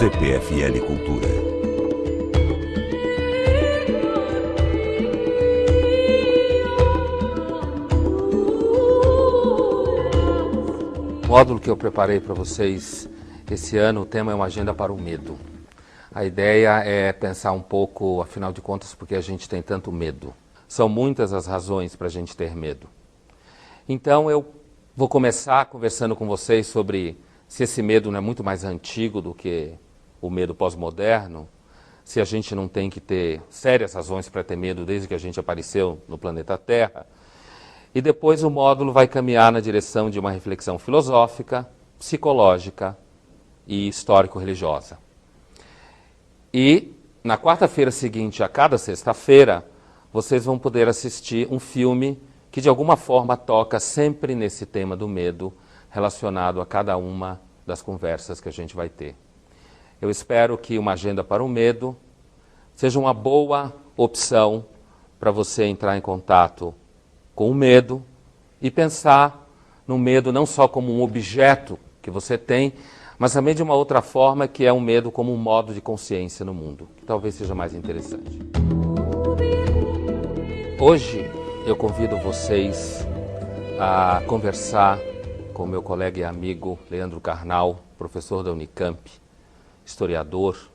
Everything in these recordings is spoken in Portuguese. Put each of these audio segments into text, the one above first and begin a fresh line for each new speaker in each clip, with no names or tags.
CPFL Cultura.
O módulo que eu preparei para vocês esse ano, o tema é uma agenda para o medo. A ideia é pensar um pouco, afinal de contas, por que a gente tem tanto medo. São muitas as razões para a gente ter medo. Então eu vou começar conversando com vocês sobre se esse medo não é muito mais antigo do que o medo pós-moderno, se a gente não tem que ter sérias razões para ter medo desde que a gente apareceu no planeta Terra. E depois o módulo vai caminhar na direção de uma reflexão filosófica, psicológica e histórico-religiosa. E na quarta-feira seguinte, a cada sexta-feira, vocês vão poder assistir um filme que de alguma forma toca sempre nesse tema do medo, relacionado a cada uma das conversas que a gente vai ter. Eu espero que uma agenda para o medo seja uma boa opção para você entrar em contato com o medo e pensar no medo não só como um objeto que você tem, mas também de uma outra forma, que é um medo como um modo de consciência no mundo, que talvez seja mais interessante. Hoje eu convido vocês a conversar com meu colega e amigo Leandro Carnal, professor da Unicamp, historiador.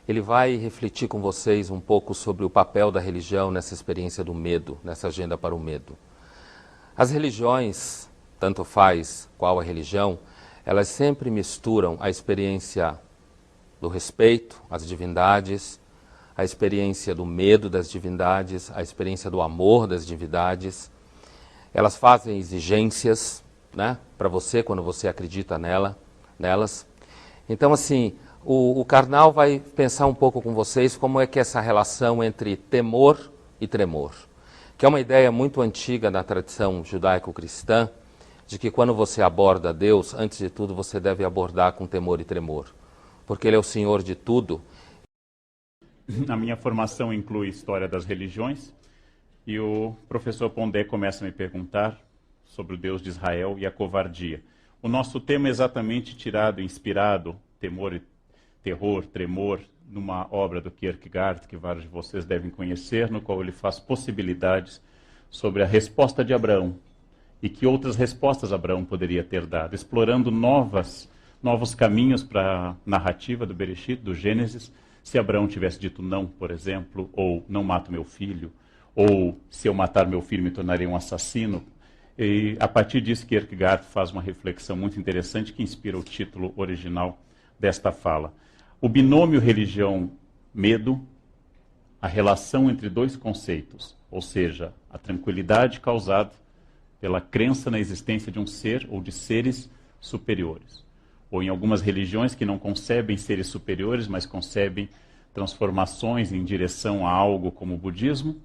Ele vai refletir com vocês um pouco sobre o papel da religião nessa experiência do medo, nessa agenda para o medo. As religiões, tanto faz qual a religião, elas sempre misturam a experiência do respeito às divindades, a experiência do medo das divindades, a experiência do amor das divindades. Elas fazem exigências, né, para você quando você acredita nelas. Então, assim, o Carnal vai pensar um pouco com vocês como é que é essa relação entre temor e tremor, que é uma ideia muito antiga na tradição judaico-cristã, de que quando você aborda Deus, antes de tudo você deve abordar com temor e tremor, porque Ele é o Senhor de tudo.
A minha formação inclui história das religiões, e o professor Pondé começa a me perguntar sobre o Deus de Israel e a covardia. O nosso tema é exatamente tirado, inspirado, terror, tremor, numa obra do Kierkegaard, que vários de vocês devem conhecer, no qual ele faz possibilidades sobre a resposta de Abraão e que outras respostas Abraão poderia ter dado, explorando novos caminhos para a narrativa do Bereshit, do Gênesis. Se Abraão tivesse dito não, por exemplo, ou não mato meu filho, ou se eu matar meu filho me tornarei um assassino. E a partir disso, Kierkegaard faz uma reflexão muito interessante que inspira o título original desta fala. O binômio religião-medo, a relação entre dois conceitos, ou seja, a tranquilidade causada pela crença na existência de um ser ou de seres superiores. Ou em algumas religiões que não concebem seres superiores, mas concebem transformações em direção a algo como o budismo,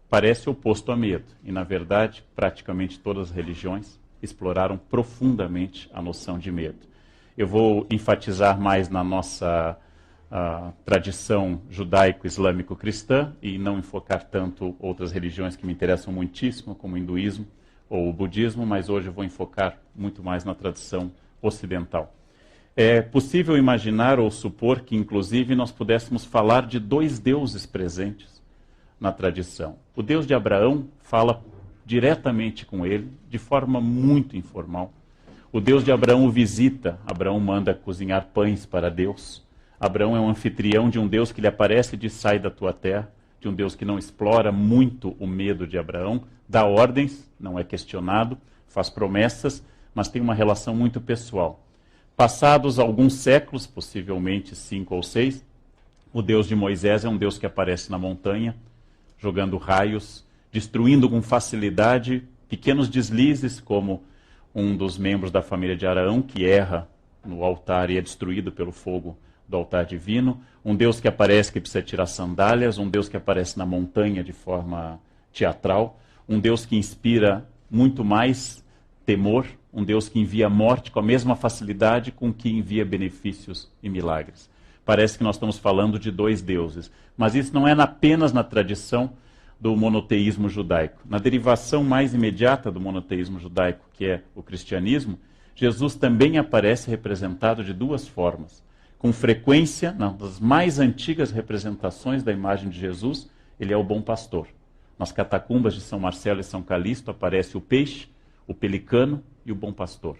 parece oposto a medo. E, na verdade, praticamente todas as religiões exploraram profundamente a noção de medo. Eu vou enfatizar mais na nossa tradição judaico-islâmico-cristã e não enfocar tanto outras religiões que me interessam muitíssimo, como o hinduísmo ou o budismo, mas hoje eu vou enfocar muito mais na tradição ocidental. É possível imaginar ou supor que, inclusive, nós pudéssemos falar de dois deuses presentes na tradição. O Deus de Abraão fala diretamente com ele, de forma muito informal. O Deus de Abraão o visita, Abraão manda cozinhar pães para Deus. Abraão é um anfitrião de um Deus que lhe aparece e diz: sai da tua terra, de um Deus que não explora muito o medo de Abraão, dá ordens, não é questionado, faz promessas, mas tem uma relação muito pessoal. Passados alguns séculos, possivelmente 5 ou 6, o Deus de Moisés é um Deus que aparece na montanha, jogando raios, destruindo com facilidade pequenos deslizes, como um dos membros da família de Arão, que erra no altar e é destruído pelo fogo do altar divino, um Deus que aparece que precisa tirar sandálias, um Deus que aparece na montanha de forma teatral, um Deus que inspira muito mais temor, um Deus que envia morte com a mesma facilidade com que envia benefícios e milagres. Parece que nós estamos falando de dois deuses, mas isso não é apenas na tradição do monoteísmo judaico. Na derivação mais imediata do monoteísmo judaico, que é o cristianismo, Jesus também aparece representado de duas formas. Com frequência, nas mais antigas representações da imagem de Jesus, ele é o bom pastor. Nas catacumbas de São Marcelo e São Calixto aparece o peixe, o pelicano e o bom pastor.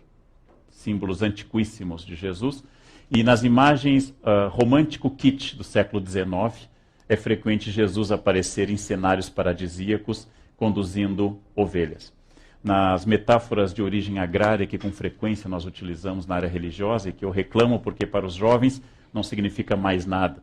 Símbolos antiquíssimos de Jesus. E nas imagens romântico kitsch do século XIX, é frequente Jesus aparecer em cenários paradisíacos, conduzindo ovelhas. Nas metáforas de origem agrária, que com frequência nós utilizamos na área religiosa, e que eu reclamo porque para os jovens não significa mais nada.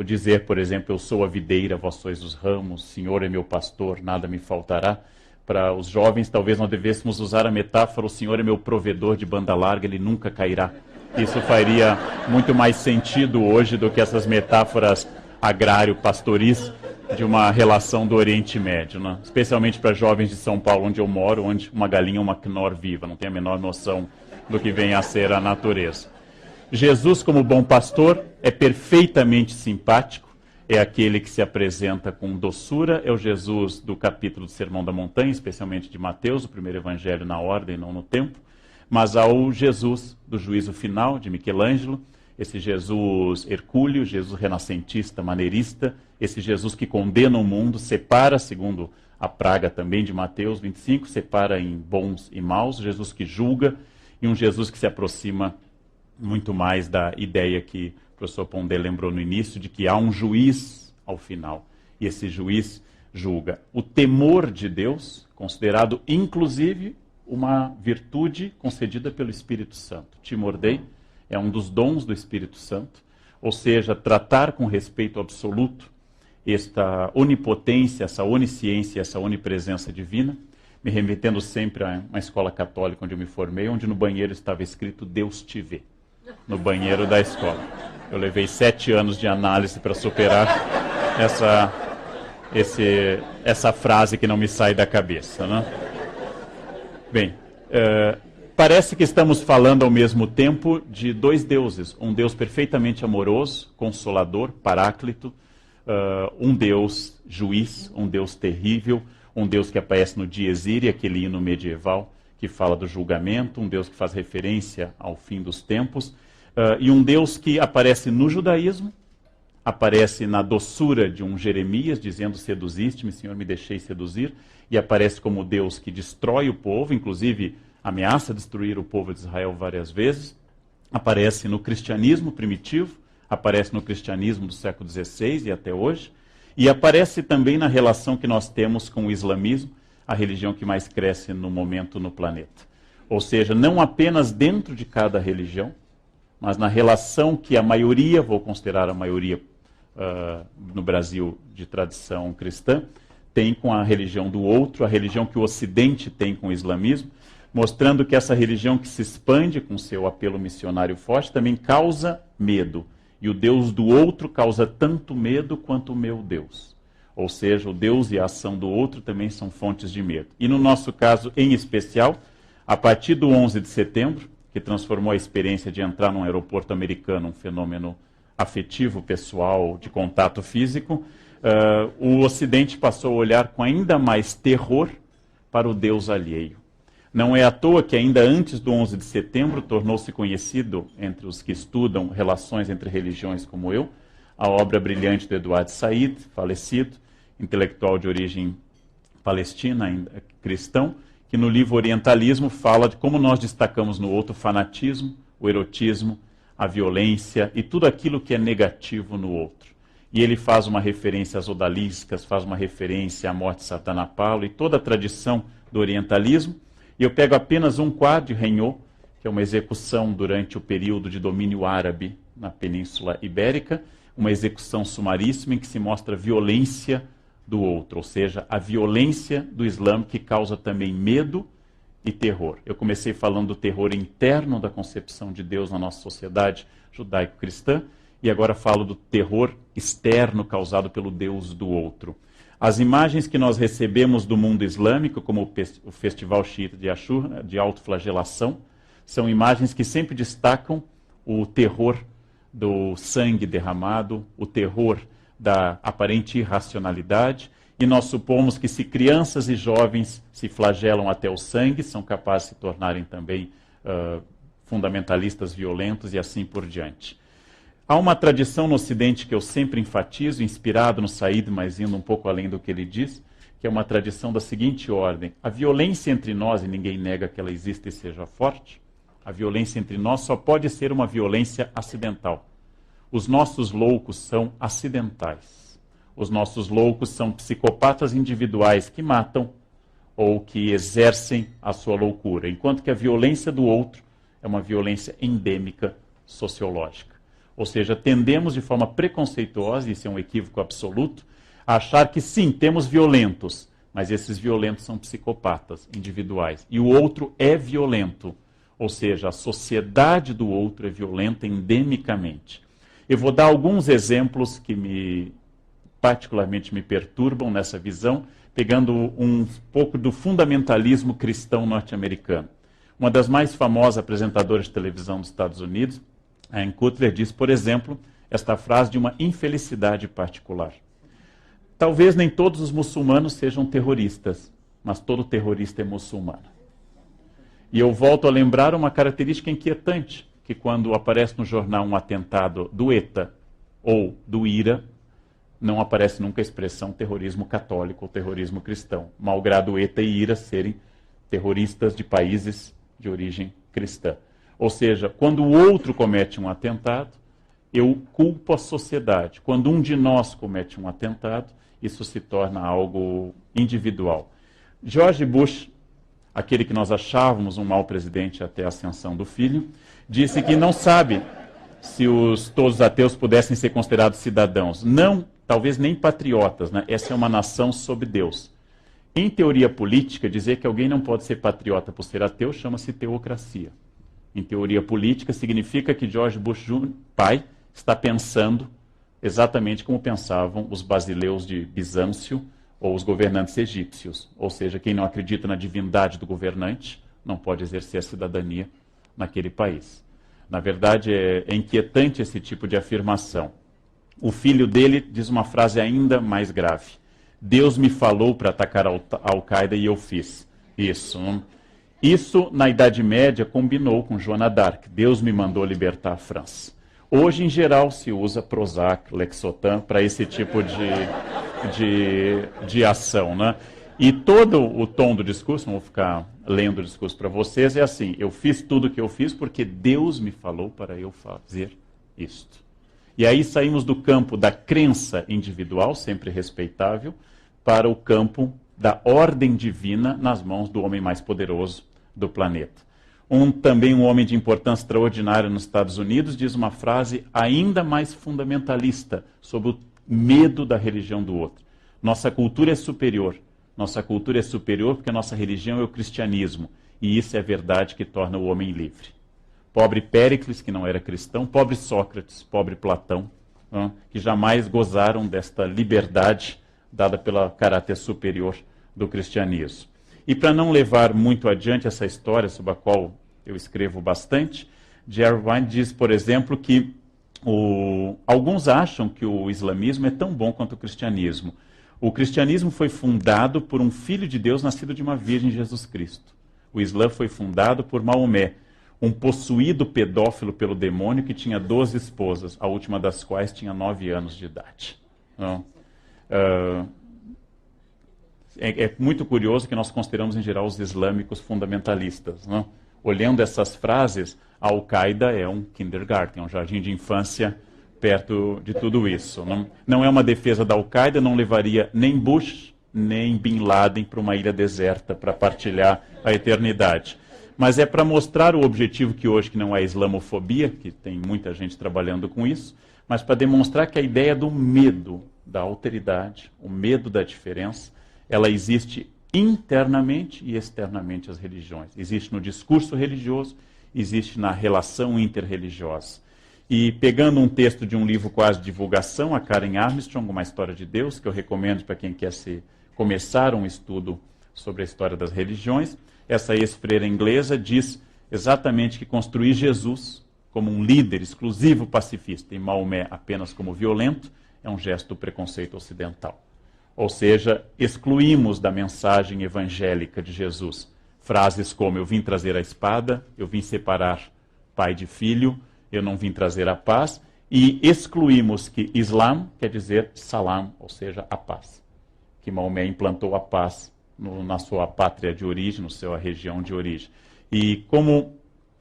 Dizer, por exemplo, eu sou a videira, vós sois os ramos, Senhor é meu pastor, nada me faltará. Para os jovens, talvez nós devêssemos usar a metáfora, o Senhor é meu provedor de banda larga, ele nunca cairá. Isso faria muito mais sentido hoje do que essas metáforas agrário-pastoris de uma relação do Oriente Médio, né? Especialmente para jovens de São Paulo, onde eu moro, onde uma galinha é uma quinor viva, não tem a menor noção do que vem a ser a natureza. Jesus, como bom pastor, é perfeitamente simpático, é aquele que se apresenta com doçura, é o Jesus do capítulo do Sermão da Montanha, especialmente de Mateus, o primeiro evangelho na ordem, não no tempo, mas ao Jesus do juízo final, de Michelangelo, esse Jesus hercúleo, Jesus renascentista, maneirista, esse Jesus que condena o mundo, separa, segundo a praga também de Mateus 25, separa em bons e maus, Jesus que julga, e um Jesus que se aproxima muito mais da ideia que o professor Pondé lembrou no início, de que há um juiz ao final, e esse juiz julga. O temor de Deus, considerado inclusive uma virtude concedida pelo Espírito Santo. Timor Dei é um dos dons do Espírito Santo, ou seja, tratar com respeito absoluto esta onipotência, essa onisciência, essa onipresença divina, me remetendo sempre a uma escola católica onde eu me formei, onde no banheiro estava escrito Deus te vê, no banheiro da escola. Eu levei 7 anos de análise para superar essa frase que não me sai da cabeça, né? Bem, parece que estamos falando ao mesmo tempo de dois deuses. Um Deus perfeitamente amoroso, consolador, paráclito, um Deus juiz, um Deus terrível, um Deus que aparece no Dies Irae, aquele hino medieval que fala do julgamento, um Deus que faz referência ao fim dos tempos, e um Deus que aparece no judaísmo, aparece na doçura de um Jeremias, dizendo, seduziste-me, Senhor, me deixei seduzir, e aparece como Deus que destrói o povo, inclusive ameaça destruir o povo de Israel várias vezes, aparece no cristianismo primitivo, aparece no cristianismo do século XVI e até hoje, e aparece também na relação que nós temos com o islamismo, a religião que mais cresce no momento no planeta. Ou seja, não apenas dentro de cada religião, mas na relação que a maioria, vou considerar a maioria no Brasil de tradição cristã, tem com a religião do outro, a religião que o Ocidente tem com o islamismo, mostrando que essa religião que se expande com seu apelo missionário forte também causa medo. E o Deus do outro causa tanto medo quanto o meu Deus. Ou seja, o Deus e a ação do outro também são fontes de medo. E no nosso caso, em especial, a partir do 11 de setembro, que transformou a experiência de entrar num aeroporto americano, um fenômeno afetivo, pessoal, de contato físico, o Ocidente passou a olhar com ainda mais terror para o Deus alheio. Não é à toa que ainda antes do 11 de setembro tornou-se conhecido entre os que estudam relações entre religiões como eu, a obra brilhante do Eduard Said, falecido, intelectual de origem palestina, ainda cristão, que no livro Orientalismo fala de como nós destacamos no outro o fanatismo, o erotismo, a violência e tudo aquilo que é negativo no outro. E ele faz uma referência às odaliscas, faz uma referência à morte de Sardanapalo e toda a tradição do orientalismo. E eu pego apenas um quadro de Regnault, que é uma execução durante o período de domínio árabe na Península Ibérica, uma execução sumaríssima em que se mostra a violência do outro, ou seja, a violência do Islã que causa também medo e terror. Eu comecei falando do terror interno da concepção de Deus na nossa sociedade judaico-cristã, e agora falo do terror externo causado pelo Deus do outro. As imagens que nós recebemos do mundo islâmico, como o Festival Xiita de Ashura, de autoflagelação, são imagens que sempre destacam o terror do sangue derramado, o terror da aparente irracionalidade, e nós supomos que se crianças e jovens se flagelam até o sangue, são capazes de se tornarem também fundamentalistas violentos e assim por diante. Há uma tradição no Ocidente que eu sempre enfatizo, inspirado no Said, mas indo um pouco além do que ele diz, que é uma tradição da seguinte ordem: a violência entre nós, e ninguém nega que ela exista e seja forte, a violência entre nós só pode ser uma violência acidental. Os nossos loucos são acidentais. Os nossos loucos são psicopatas individuais que matam ou que exercem a sua loucura, enquanto que a violência do outro é uma violência endêmica sociológica. Ou seja, tendemos de forma preconceituosa, isso é um equívoco absoluto, a achar que sim, temos violentos, mas esses violentos são psicopatas individuais. E o outro é violento, ou seja, a sociedade do outro é violenta endemicamente. Eu vou dar alguns exemplos que particularmente me perturbam nessa visão, pegando um pouco do fundamentalismo cristão norte-americano. Uma das mais famosas apresentadoras de televisão dos Estados Unidos, Ann Cutler, diz, por exemplo, esta frase de uma infelicidade particular. Talvez nem todos os muçulmanos sejam terroristas, mas todo terrorista é muçulmano. E eu volto a lembrar uma característica inquietante, que quando aparece no jornal um atentado do ETA ou do IRA, não aparece nunca a expressão terrorismo católico ou terrorismo cristão, malgrado ETA e IRA serem terroristas de países de origem cristã. Ou seja, quando o outro comete um atentado, eu culpo a sociedade. Quando um de nós comete um atentado, isso se torna algo individual. George Bush, aquele que nós achávamos um mau presidente até a ascensão do filho, disse que não sabe se todos os ateus pudessem ser considerados cidadãos. Não, talvez nem patriotas, né? Essa é uma nação sob Deus. Em teoria política, dizer que alguém não pode ser patriota por ser ateu chama-se teocracia. Em teoria política, significa que George Bush Jr., pai, está pensando exatamente como pensavam os basileus de Bizâncio ou os governantes egípcios. Ou seja, quem não acredita na divindade do governante não pode exercer a cidadania naquele país. Na verdade, é inquietante esse tipo de afirmação. O filho dele diz uma frase ainda mais grave. Deus me falou para atacar a Al-Qaeda e eu fiz isso. Isso, na Idade Média, combinou com Joana d'Arc. Deus me mandou libertar a França. Hoje, em geral, se usa Prozac, Lexotan para esse tipo de ação, né? E todo o tom do discurso, não vou ficar lendo o discurso para vocês, é assim: eu fiz tudo o que eu fiz porque Deus me falou para eu fazer isto. E aí saímos do campo da crença individual, sempre respeitável, para o campo da ordem divina nas mãos do homem mais poderoso do planeta. Também um homem de importância extraordinária nos Estados Unidos diz uma frase ainda mais fundamentalista sobre o medo da religião do outro. Nossa cultura é superior. Nossa cultura é superior porque a nossa religião é o cristianismo. E isso é verdade que torna o homem livre. Pobre Péricles, que não era cristão, pobre Sócrates, pobre Platão, que jamais gozaram desta liberdade dada pelo caráter superior do cristianismo. E para não levar muito adiante essa história, sobre a qual eu escrevo bastante, Jerry Wine diz, por exemplo, que alguns acham que o islamismo é tão bom quanto o cristianismo. O cristianismo foi fundado por um filho de Deus nascido de uma virgem, Jesus Cristo. O Islã foi fundado por Maomé, um possuído pedófilo pelo demônio que tinha 12 esposas, a última das quais tinha 9 anos de idade. É muito curioso que nós consideramos, em geral, os islâmicos fundamentalistas. Não? Olhando essas frases, a Al-Qaeda é um kindergarten, um jardim de infância perto de tudo isso. Não é uma defesa da Al-Qaeda, não levaria nem Bush, nem Bin Laden para uma ilha deserta para partilhar a eternidade. Mas é para mostrar o objetivo que hoje que não é a islamofobia, que tem muita gente trabalhando com isso, mas para demonstrar que a ideia do medo da alteridade, o medo da diferença, ela existe internamente e externamente às religiões. Existe no discurso religioso, existe na relação interreligiosa. E pegando um texto de um livro quase de divulgação, a Karen Armstrong, Uma História de Deus, que eu recomendo para quem quer começar um estudo sobre a história das religiões, essa ex-freira inglesa diz exatamente que construir Jesus como um líder exclusivo pacifista e Maomé apenas como violento é um gesto do preconceito ocidental. Ou seja, excluímos da mensagem evangélica de Jesus frases como: eu vim trazer a espada, eu vim separar pai de filho, eu não vim trazer a paz, e excluímos que Islam quer dizer salam, ou seja, a paz. Que Maomé implantou a paz na sua pátria de origem, na sua região de origem. E como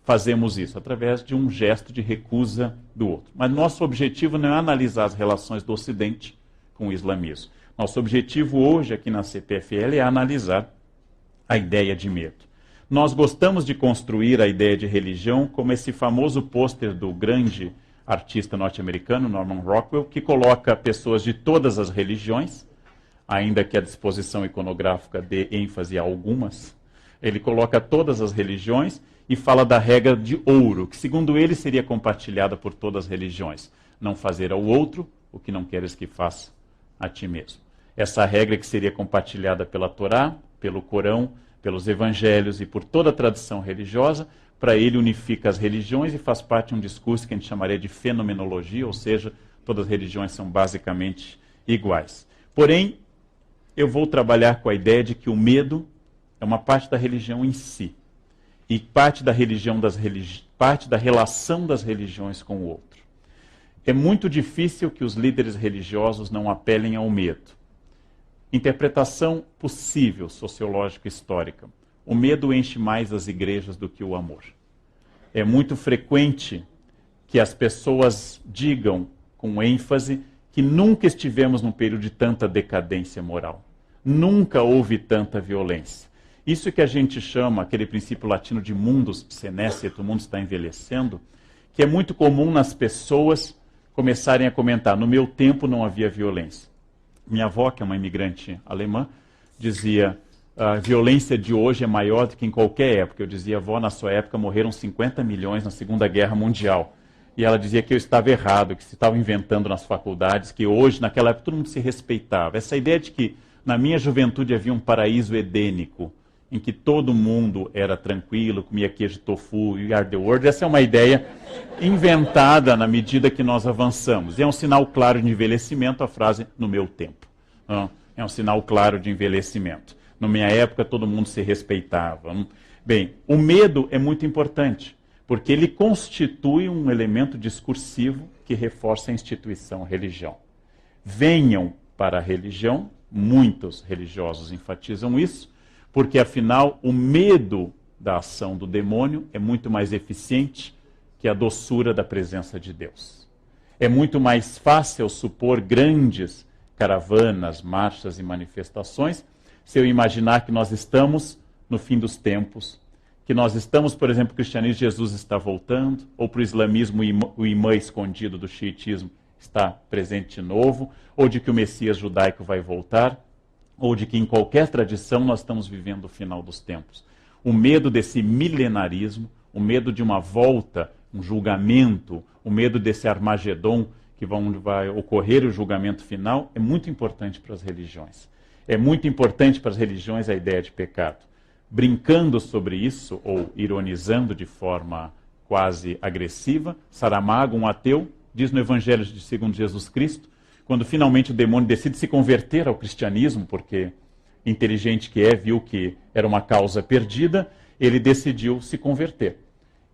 fazemos isso? Através de um gesto de recusa do outro. Mas nosso objetivo não é analisar as relações do Ocidente com o islamismo. Nosso objetivo hoje aqui na CPFL é analisar a ideia de medo. Nós gostamos de construir a ideia de religião como esse famoso pôster do grande artista norte-americano, Norman Rockwell, que coloca pessoas de todas as religiões, ainda que a disposição iconográfica dê ênfase a algumas. Ele coloca todas as religiões e fala da regra de ouro, que segundo ele seria compartilhada por todas as religiões. Não fazer ao outro o que não queres que faça a ti mesmo. Essa regra que seria compartilhada pela Torá, pelo Corão, pelos evangelhos e por toda a tradição religiosa, para ele unifica as religiões e faz parte de um discurso que a gente chamaria de fenomenologia, ou seja, todas as religiões são basicamente iguais. Porém, eu vou trabalhar com a ideia de que o medo é uma parte da religião em si e parte da parte da relação das religiões com o outro. É muito difícil que os líderes religiosos não apelem ao medo. Interpretação possível, sociológica histórica. O medo enche mais as igrejas do que o amor. É muito frequente que as pessoas digam com ênfase que nunca estivemos num período de tanta decadência moral. Nunca houve tanta violência. Isso que a gente chama, aquele princípio latino de mundus senescet, o mundo está envelhecendo, que é muito comum nas pessoas começarem a comentar, no meu tempo não havia violência. Minha avó, que é uma imigrante alemã, dizia, a violência de hoje é maior do que em qualquer época. Eu dizia, avó, na sua época morreram 50 milhões na Segunda Guerra Mundial. E ela dizia que eu estava errado, que se estava inventando nas faculdades, que hoje, naquela época, todo mundo se respeitava. Essa ideia de que na minha juventude havia um paraíso edênico, em que todo mundo era tranquilo, comia queijo tofu e are the world, essa é uma ideia inventada na medida que nós avançamos. E é um sinal claro de envelhecimento a frase, no meu tempo. É um sinal claro de envelhecimento. Na minha época, todo mundo se respeitava. Bem, o medo é muito importante, porque ele constitui um elemento discursivo que reforça a instituição religião. Venham para a religião, muitos religiosos enfatizam isso, porque afinal o medo da ação do demônio é muito mais eficiente que a doçura da presença de Deus. É muito mais fácil supor grandes caravanas, marchas e manifestações se eu imaginar que nós estamos no fim dos tempos, que nós estamos, por exemplo, o cristianismo, Jesus está voltando, ou para o islamismo o imã escondido do xiitismo está presente de novo, ou de que o Messias judaico vai voltar, ou de que em qualquer tradição nós estamos vivendo o final dos tempos. O medo desse milenarismo, o medo de uma volta, um julgamento, o medo desse Armagedon, que vai ocorrer o julgamento final, é muito importante para as religiões. É muito importante para as religiões a ideia de pecado. Brincando sobre isso, ou ironizando de forma quase agressiva, Saramago, um ateu, diz no Evangelho segundo Jesus Cristo, quando finalmente o demônio decide se converter ao cristianismo, porque inteligente que é, viu que era uma causa perdida, ele decidiu se converter.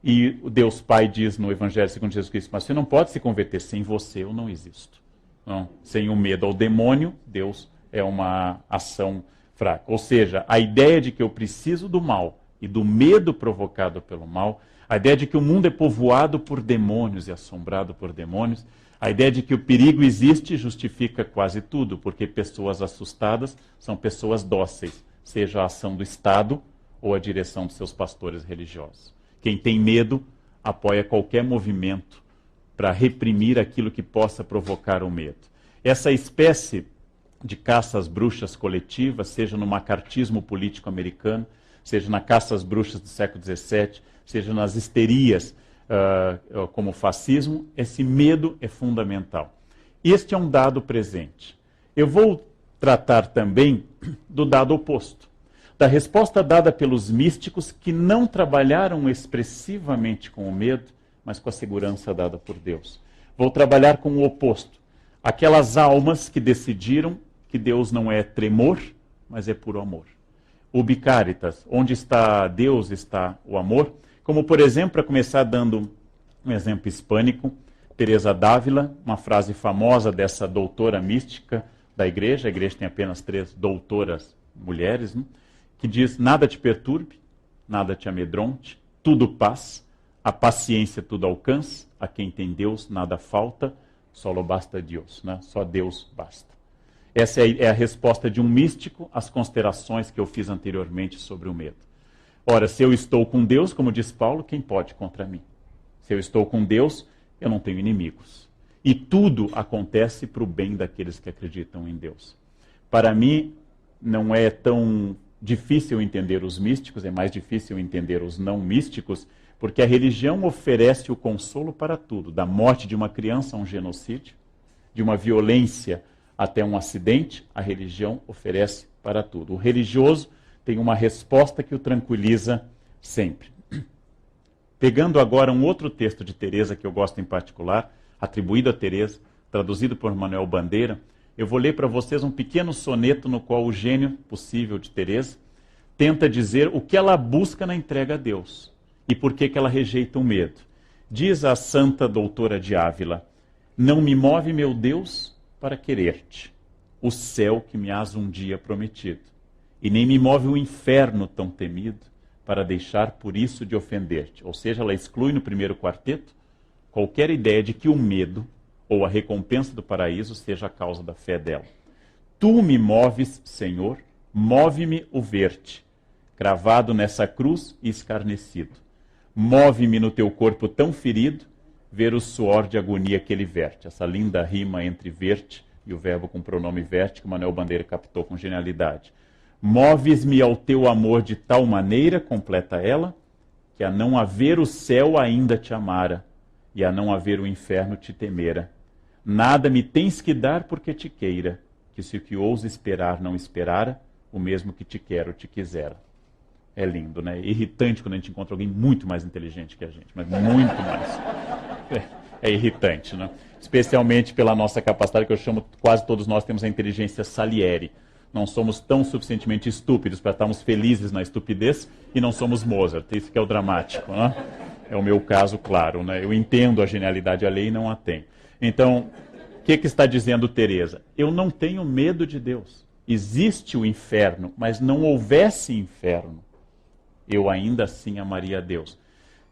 E o Deus Pai diz no Evangelho segundo Jesus Cristo, mas você não pode se converter, sem você eu não existo. Não, sem o medo ao demônio, Deus é uma ação fraca. Ou seja, a ideia de que eu preciso do mal e do medo provocado pelo mal, a ideia de que o mundo é povoado por demônios e assombrado por demônios, a ideia de que o perigo existe justifica quase tudo, porque pessoas assustadas são pessoas dóceis, seja a ação do Estado ou a direção de seus pastores religiosos. Quem tem medo apoia qualquer movimento para reprimir aquilo que possa provocar o medo. Essa espécie de caça às bruxas coletivas, seja no macartismo político americano, seja na caça às bruxas do século XVII, seja nas histerias como o fascismo, esse medo é fundamental. Este é um dado presente. Eu vou tratar também do dado oposto, da resposta dada pelos místicos que não trabalharam expressivamente com o medo, mas com a segurança dada por Deus. Vou trabalhar com o oposto, aquelas almas que decidiram que Deus não é tremor, mas é puro amor. Ubi caritas, onde está Deus, está o amor. Como, por exemplo, para começar dando um exemplo hispânico, Teresa d'Ávila, uma frase famosa dessa doutora mística da igreja, a igreja tem apenas 3 doutoras mulheres, né? Que diz: nada te perturbe, nada te amedronte, tudo paz, a paciência tudo alcança, a quem tem Deus nada falta, solo basta Deus, né? Só Deus basta. Essa é a resposta de um místico às considerações que eu fiz anteriormente sobre o medo. Ora, se eu estou com Deus, como diz Paulo, quem pode contra mim? Se eu estou com Deus, eu não tenho inimigos. E tudo acontece para o bem daqueles que acreditam em Deus. Para mim, não é tão difícil entender os místicos, é mais difícil entender os não místicos, porque a religião oferece o consolo para tudo, da morte de uma criança a um genocídio, de uma violência até um acidente, a religião oferece para tudo. O religioso tem uma resposta que o tranquiliza sempre. Pegando agora um outro texto de Teresa que eu gosto em particular, atribuído a Teresa, traduzido por Manuel Bandeira, eu vou ler para vocês um pequeno soneto no qual o gênio possível de Teresa tenta dizer o que ela busca na entrega a Deus e por que ela rejeita o medo. Diz a santa doutora de Ávila: não me move, meu Deus, para querer-te, o céu que me has um dia prometido, e nem me move o inferno tão temido, para deixar por isso de ofender-te. Ou seja, ela exclui no primeiro quarteto qualquer ideia de que o medo ou a recompensa do paraíso seja a causa da fé dela. Tu me moves, Senhor, move-me o ver-te, cravado nessa cruz e escarnecido. Move-me no teu corpo tão ferido, ver o suor de agonia que ele verte. Essa linda rima entre verte e o verbo com o pronome verte, que o Manuel Bandeira captou com genialidade. Moves-me ao teu amor de tal maneira, completa ela, que a não haver o céu ainda te amara, e a não haver o inferno te temera. Nada me tens que dar porque te queira, que se o que ouso esperar não esperara, o mesmo que te quero te quisera. É lindo, né? É irritante quando a gente encontra alguém muito mais inteligente que a gente, mas muito mais. É irritante, né? Especialmente pela nossa capacidade, que eu chamo, quase todos nós temos a inteligência Salieri. Não somos tão suficientemente estúpidos para estarmos felizes na estupidez e não somos Mozart. Isso que é o dramático, né? É o meu caso, claro, né? Eu entendo a genialidade alheia e não a tenho. Então, o que está dizendo Teresa? Eu não tenho medo de Deus. Existe o inferno, mas não houvesse inferno, eu ainda assim amaria a Deus.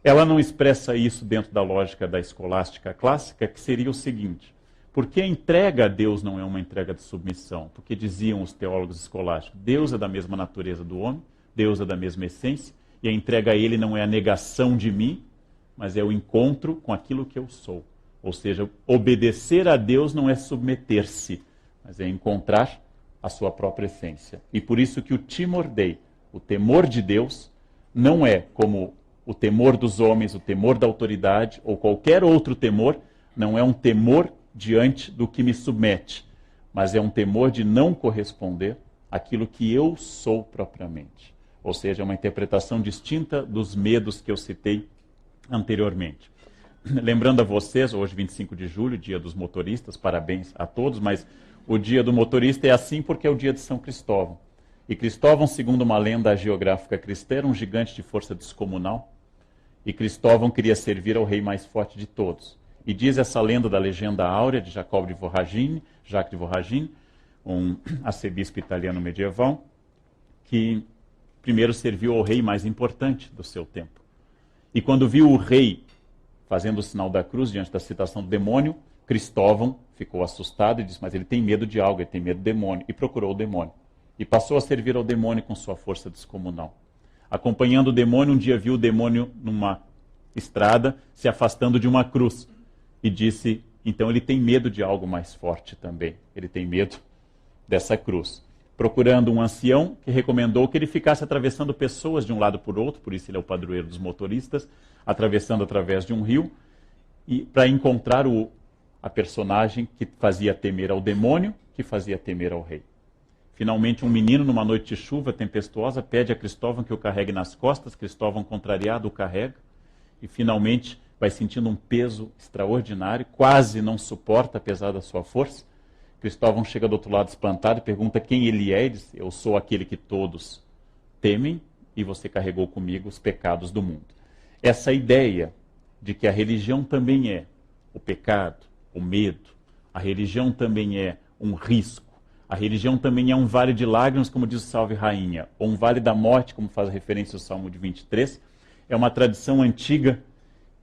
Ela não expressa isso dentro da lógica da escolástica clássica, que seria o seguinte: porque a entrega a Deus não é uma entrega de submissão? Porque diziam os teólogos escolásticos, Deus é da mesma natureza do homem, Deus é da mesma essência, e a entrega a Ele não é a negação de mim, mas é o encontro com aquilo que eu sou. Ou seja, obedecer a Deus não é submeter-se, mas é encontrar a sua própria essência. E por isso que o timor Dei, o temor de Deus, não é como o temor dos homens, o temor da autoridade ou qualquer outro temor, não é um temor diante do que me submete, mas é um temor de não corresponder àquilo que eu sou propriamente. Ou seja, é uma interpretação distinta dos medos que eu citei anteriormente. Lembrando a vocês, hoje 25 de julho, dia dos motoristas, parabéns a todos, mas o dia do motorista é assim porque é o dia de São Cristóvão. E Cristóvão, segundo uma lenda geográfica cristã, era um gigante de força descomunal. E Cristóvão queria servir ao rei mais forte de todos. E diz essa lenda da legenda áurea de Jacques de Voragine, um arcebispo italiano medieval, que primeiro serviu ao rei mais importante do seu tempo. E quando viu o rei fazendo o sinal da cruz diante da citação do demônio, Cristóvão ficou assustado e disse, mas ele tem medo de algo, ele tem medo do demônio. E procurou o demônio. E passou a servir ao demônio com sua força descomunal. Acompanhando o demônio, um dia viu o demônio numa estrada, se afastando de uma cruz. E disse, então ele tem medo de algo mais forte também. Ele tem medo dessa cruz. Procurando um ancião que recomendou que ele ficasse atravessando pessoas de um lado por outro, por isso ele é o padroeiro dos motoristas, atravessando através de um rio, e para encontrar a personagem que fazia temer ao demônio, que fazia temer ao rei. Finalmente, um menino, numa noite de chuva tempestuosa, pede a Cristóvão que o carregue nas costas. Cristóvão, contrariado, o carrega. E, finalmente, vai sentindo um peso extraordinário, quase não suporta, apesar da sua força. Cristóvão chega do outro lado espantado e pergunta quem ele é. Ele diz, eu sou aquele que todos temem e você carregou comigo os pecados do mundo. Essa ideia de que a religião também é o pecado, o medo. A religião também é um risco. A religião também é um vale de lágrimas, como diz o Salve Rainha, ou um vale da morte, como faz referência ao Salmo de 23. É uma tradição antiga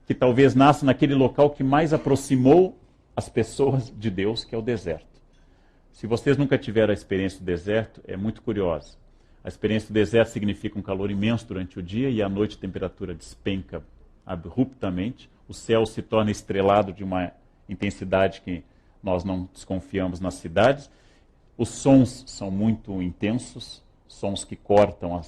que talvez nasça naquele local que mais aproximou as pessoas de Deus, que é o deserto. Se vocês nunca tiveram a experiência do deserto, é muito curiosa. A experiência do deserto significa um calor imenso durante o dia e à noite a temperatura despenca abruptamente. O céu se torna estrelado de uma intensidade que nós não desconfiamos nas cidades. Os sons são muito intensos, sons que cortam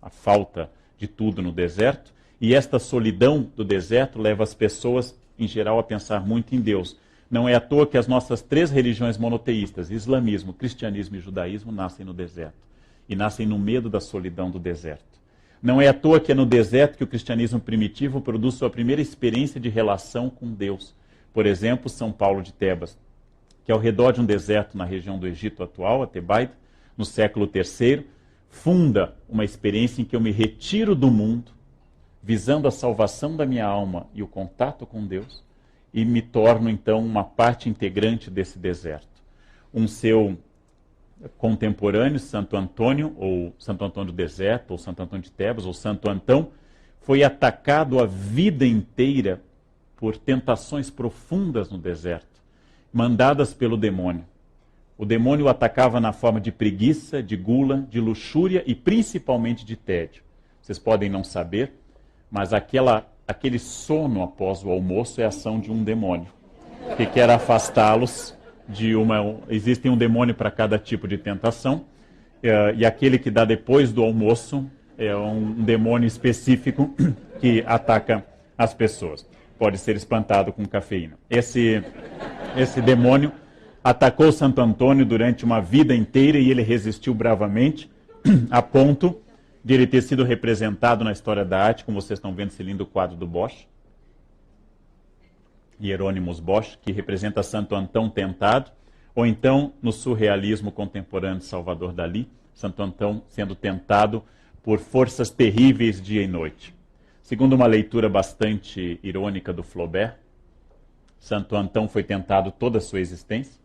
a falta de tudo no deserto. E esta solidão do deserto leva as pessoas, em geral, a pensar muito em Deus. Não é à toa que as nossas 3 religiões monoteístas, islamismo, cristianismo e judaísmo, nascem no deserto. E nascem no medo da solidão do deserto. Não é à toa que é no deserto que o cristianismo primitivo produz sua primeira experiência de relação com Deus. Por exemplo, São Paulo de Tebas, que ao redor de um deserto na região do Egito atual, a Tebaida, no século III, funda uma experiência em que eu me retiro do mundo, visando a salvação da minha alma e o contato com Deus, e me torno, então, uma parte integrante desse deserto. Um seu contemporâneo, Santo Antônio, ou Santo Antônio do Deserto, ou Santo Antônio de Tebas, ou Santo Antão, foi atacado a vida inteira por tentações profundas no deserto, mandadas pelo demônio. O demônio o atacava na forma de preguiça, de gula, de luxúria e principalmente de tédio. Vocês podem não saber, mas aquele sono após o almoço é a ação de um demônio, que quer afastá-los de uma... Existe um demônio para cada tipo de tentação, e aquele que dá depois do almoço é um demônio específico que ataca as pessoas. Pode ser espantado com cafeína. Esse demônio atacou Santo Antônio durante uma vida inteira e ele resistiu bravamente, a ponto de ele ter sido representado na história da arte, como vocês estão vendo esse lindo quadro do Bosch, Hieronymus Bosch, que representa Santo Antão tentado, ou então no surrealismo contemporâneo de Salvador Dalí, Santo Antão sendo tentado por forças terríveis dia e noite. Segundo uma leitura bastante irônica do Flaubert, Santo Antão foi tentado toda a sua existência,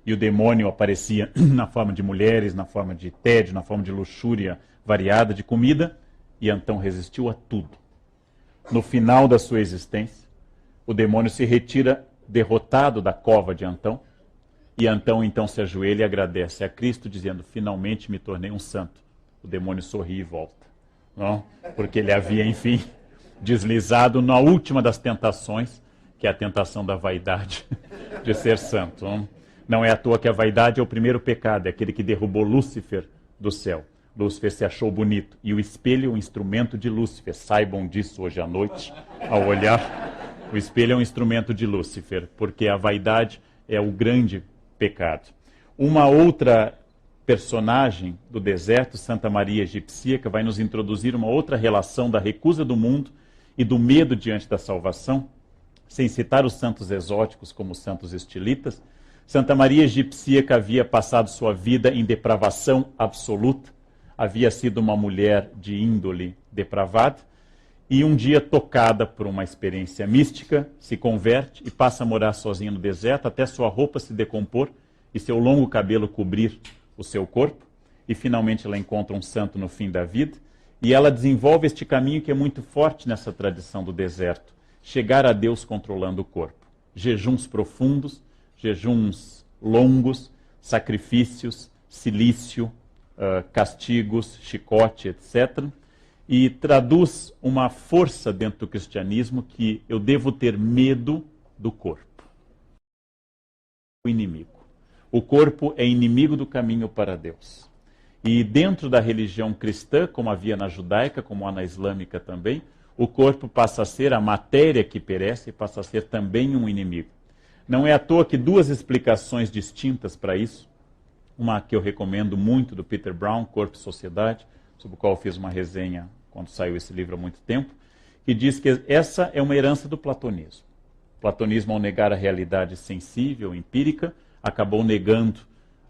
e o demônio aparecia na forma de mulheres, na forma de tédio, na forma de luxúria variada de comida, e Antão resistiu a tudo. No final da sua existência, o demônio se retira derrotado da cova de Antão, e Antão então se ajoelha e agradece a Cristo, dizendo, finalmente me tornei um santo. O demônio sorri e volta, não? Porque ele havia, enfim, deslizado na última das tentações, que é a tentação da vaidade de ser santo. Não é à toa que a vaidade é o primeiro pecado, é aquele que derrubou Lúcifer do céu. Lúcifer se achou bonito, e o espelho é um instrumento de Lúcifer. Saibam disso hoje à noite, ao olhar. O espelho é um instrumento de Lúcifer, porque a vaidade é o grande pecado. Uma outra personagem do deserto, Santa Maria Egipcíaca, vai nos introduzir uma outra relação da recusa do mundo e do medo diante da salvação, sem citar os santos exóticos como os santos estilitas. Santa Maria Egipcíaca havia passado sua vida em depravação absoluta, havia sido uma mulher de índole depravada, e um dia, tocada por uma experiência mística, se converte e passa a morar sozinha no deserto, até sua roupa se decompor e seu longo cabelo cobrir o seu corpo, e finalmente ela encontra um santo no fim da vida, e ela desenvolve este caminho que é muito forte nessa tradição do deserto, chegar a Deus controlando o corpo. Jejuns profundos, jejuns longos, sacrifícios, silício, castigos, chicote, etc., e traduz uma força dentro do cristianismo que eu devo ter medo do corpo. O inimigo. O corpo é inimigo do caminho para Deus. E dentro da religião cristã, como havia na judaica, como há na islâmica também, o corpo passa a ser a matéria que perece e passa a ser também um inimigo. Não é à toa que 2 explicações distintas para isso, uma que eu recomendo muito do Peter Brown, Corpo e Sociedade, sobre o qual eu fiz uma resenha quando saiu esse livro há muito tempo, que diz que essa é uma herança do platonismo. O platonismo, ao negar a realidade sensível, empírica, acabou negando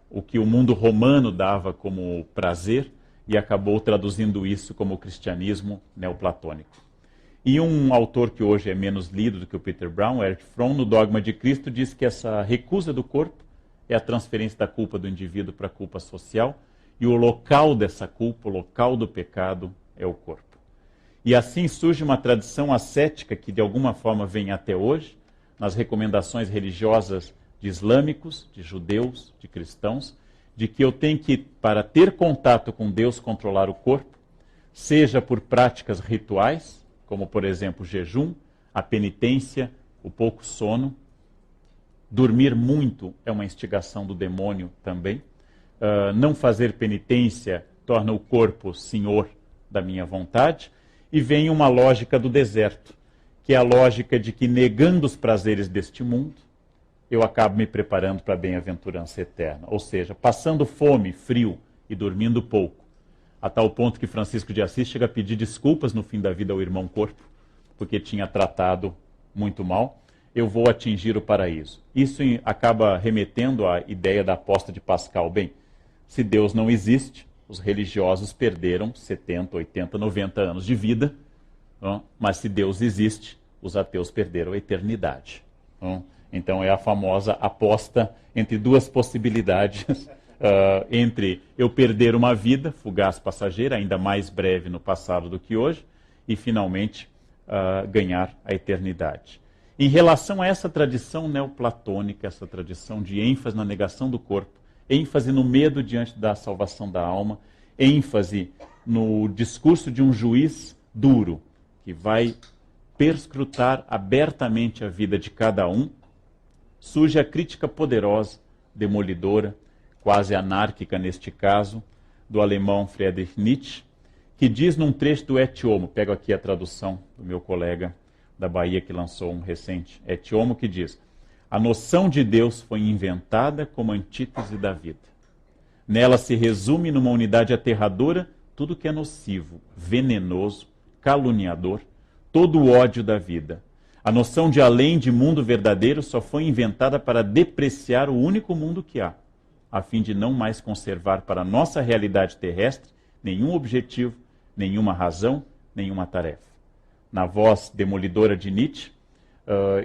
o que o mundo romano dava como prazer e acabou traduzindo isso como o cristianismo neoplatônico. E um autor que hoje é menos lido do que o Peter Brown, Erich Fromm, no Dogma de Cristo, diz que essa recusa do corpo é a transferência da culpa do indivíduo para a culpa social, e o local dessa culpa, o local do pecado, é o corpo. E assim surge uma tradição ascética que de alguma forma vem até hoje, nas recomendações religiosas de islâmicos, de judeus, de cristãos, de que eu tenho que, para ter contato com Deus, controlar o corpo, seja por práticas rituais, como por exemplo o jejum, a penitência, o pouco sono. Dormir muito é uma instigação do demônio também. Não fazer penitência torna o corpo senhor da minha vontade. E vem uma lógica do deserto, que é a lógica de que, negando os prazeres deste mundo, eu acabo me preparando para a bem-aventurança eterna. Ou seja, passando fome, frio e dormindo pouco, a tal ponto que Francisco de Assis chega a pedir desculpas no fim da vida ao irmão corpo, porque tinha tratado muito mal, eu vou atingir o paraíso. Isso acaba remetendo à ideia da aposta de Pascal. Bem, se Deus não existe, os religiosos perderam 70, 80, 90 anos de vida, mas se Deus existe, os ateus perderam a eternidade. Então é a famosa aposta entre duas possibilidades, entre eu perder uma vida fugaz, passageira, ainda mais breve no passado do que hoje, e finalmente ganhar a eternidade. Em relação a essa tradição neoplatônica, essa tradição de ênfase na negação do corpo, ênfase no medo diante da salvação da alma, ênfase no discurso de um juiz duro, que vai perscrutar abertamente a vida de cada um, surge a crítica poderosa, demolidora, quase anárquica neste caso, do alemão Friedrich Nietzsche, que diz num trecho do Et Homo, pego aqui a tradução do meu colega da Bahia que lançou um recente Et Homo, que diz: a noção de Deus foi inventada como antítese da vida. Nela se resume numa unidade aterradora tudo que é nocivo, venenoso, caluniador, todo o ódio da vida. A noção de além de mundo verdadeiro só foi inventada para depreciar o único mundo que há, a fim de não mais conservar para a nossa realidade terrestre nenhum objetivo, nenhuma razão, nenhuma tarefa. Na voz demolidora de Nietzsche,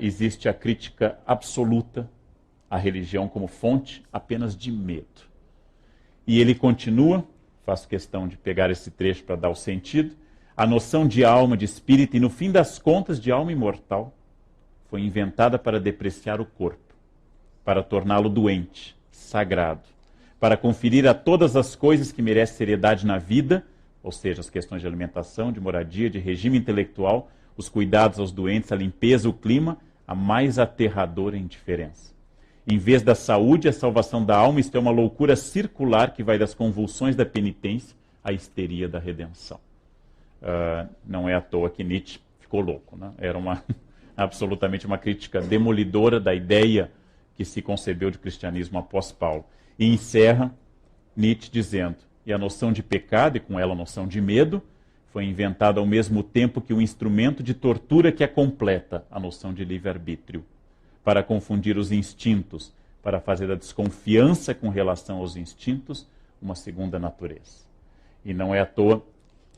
existe a crítica absoluta à religião como fonte apenas de medo. E ele continua, faço questão de pegar esse trecho para dar o sentido, a noção de alma, de espírito e, no fim das contas, de alma imortal, foi inventada para depreciar o corpo, para torná-lo doente, sagrado, para conferir a todas as coisas que merecem seriedade na vida, ou seja, as questões de alimentação, de moradia, de regime intelectual, os cuidados aos doentes, a limpeza, o clima, a mais aterradora indiferença. Em vez da saúde, a salvação da alma, isto é uma loucura circular que vai das convulsões da penitência à histeria da redenção. Não é à toa que Nietzsche ficou louco, né? Era absolutamente uma crítica demolidora da ideia que se concebeu de cristianismo após Paulo. E encerra Nietzsche dizendo: e a noção de pecado, e com ela a noção de medo, foi inventada ao mesmo tempo que o instrumento de tortura que a completa, a noção de livre-arbítrio, para confundir os instintos, para fazer da desconfiança com relação aos instintos uma segunda natureza. E não é à toa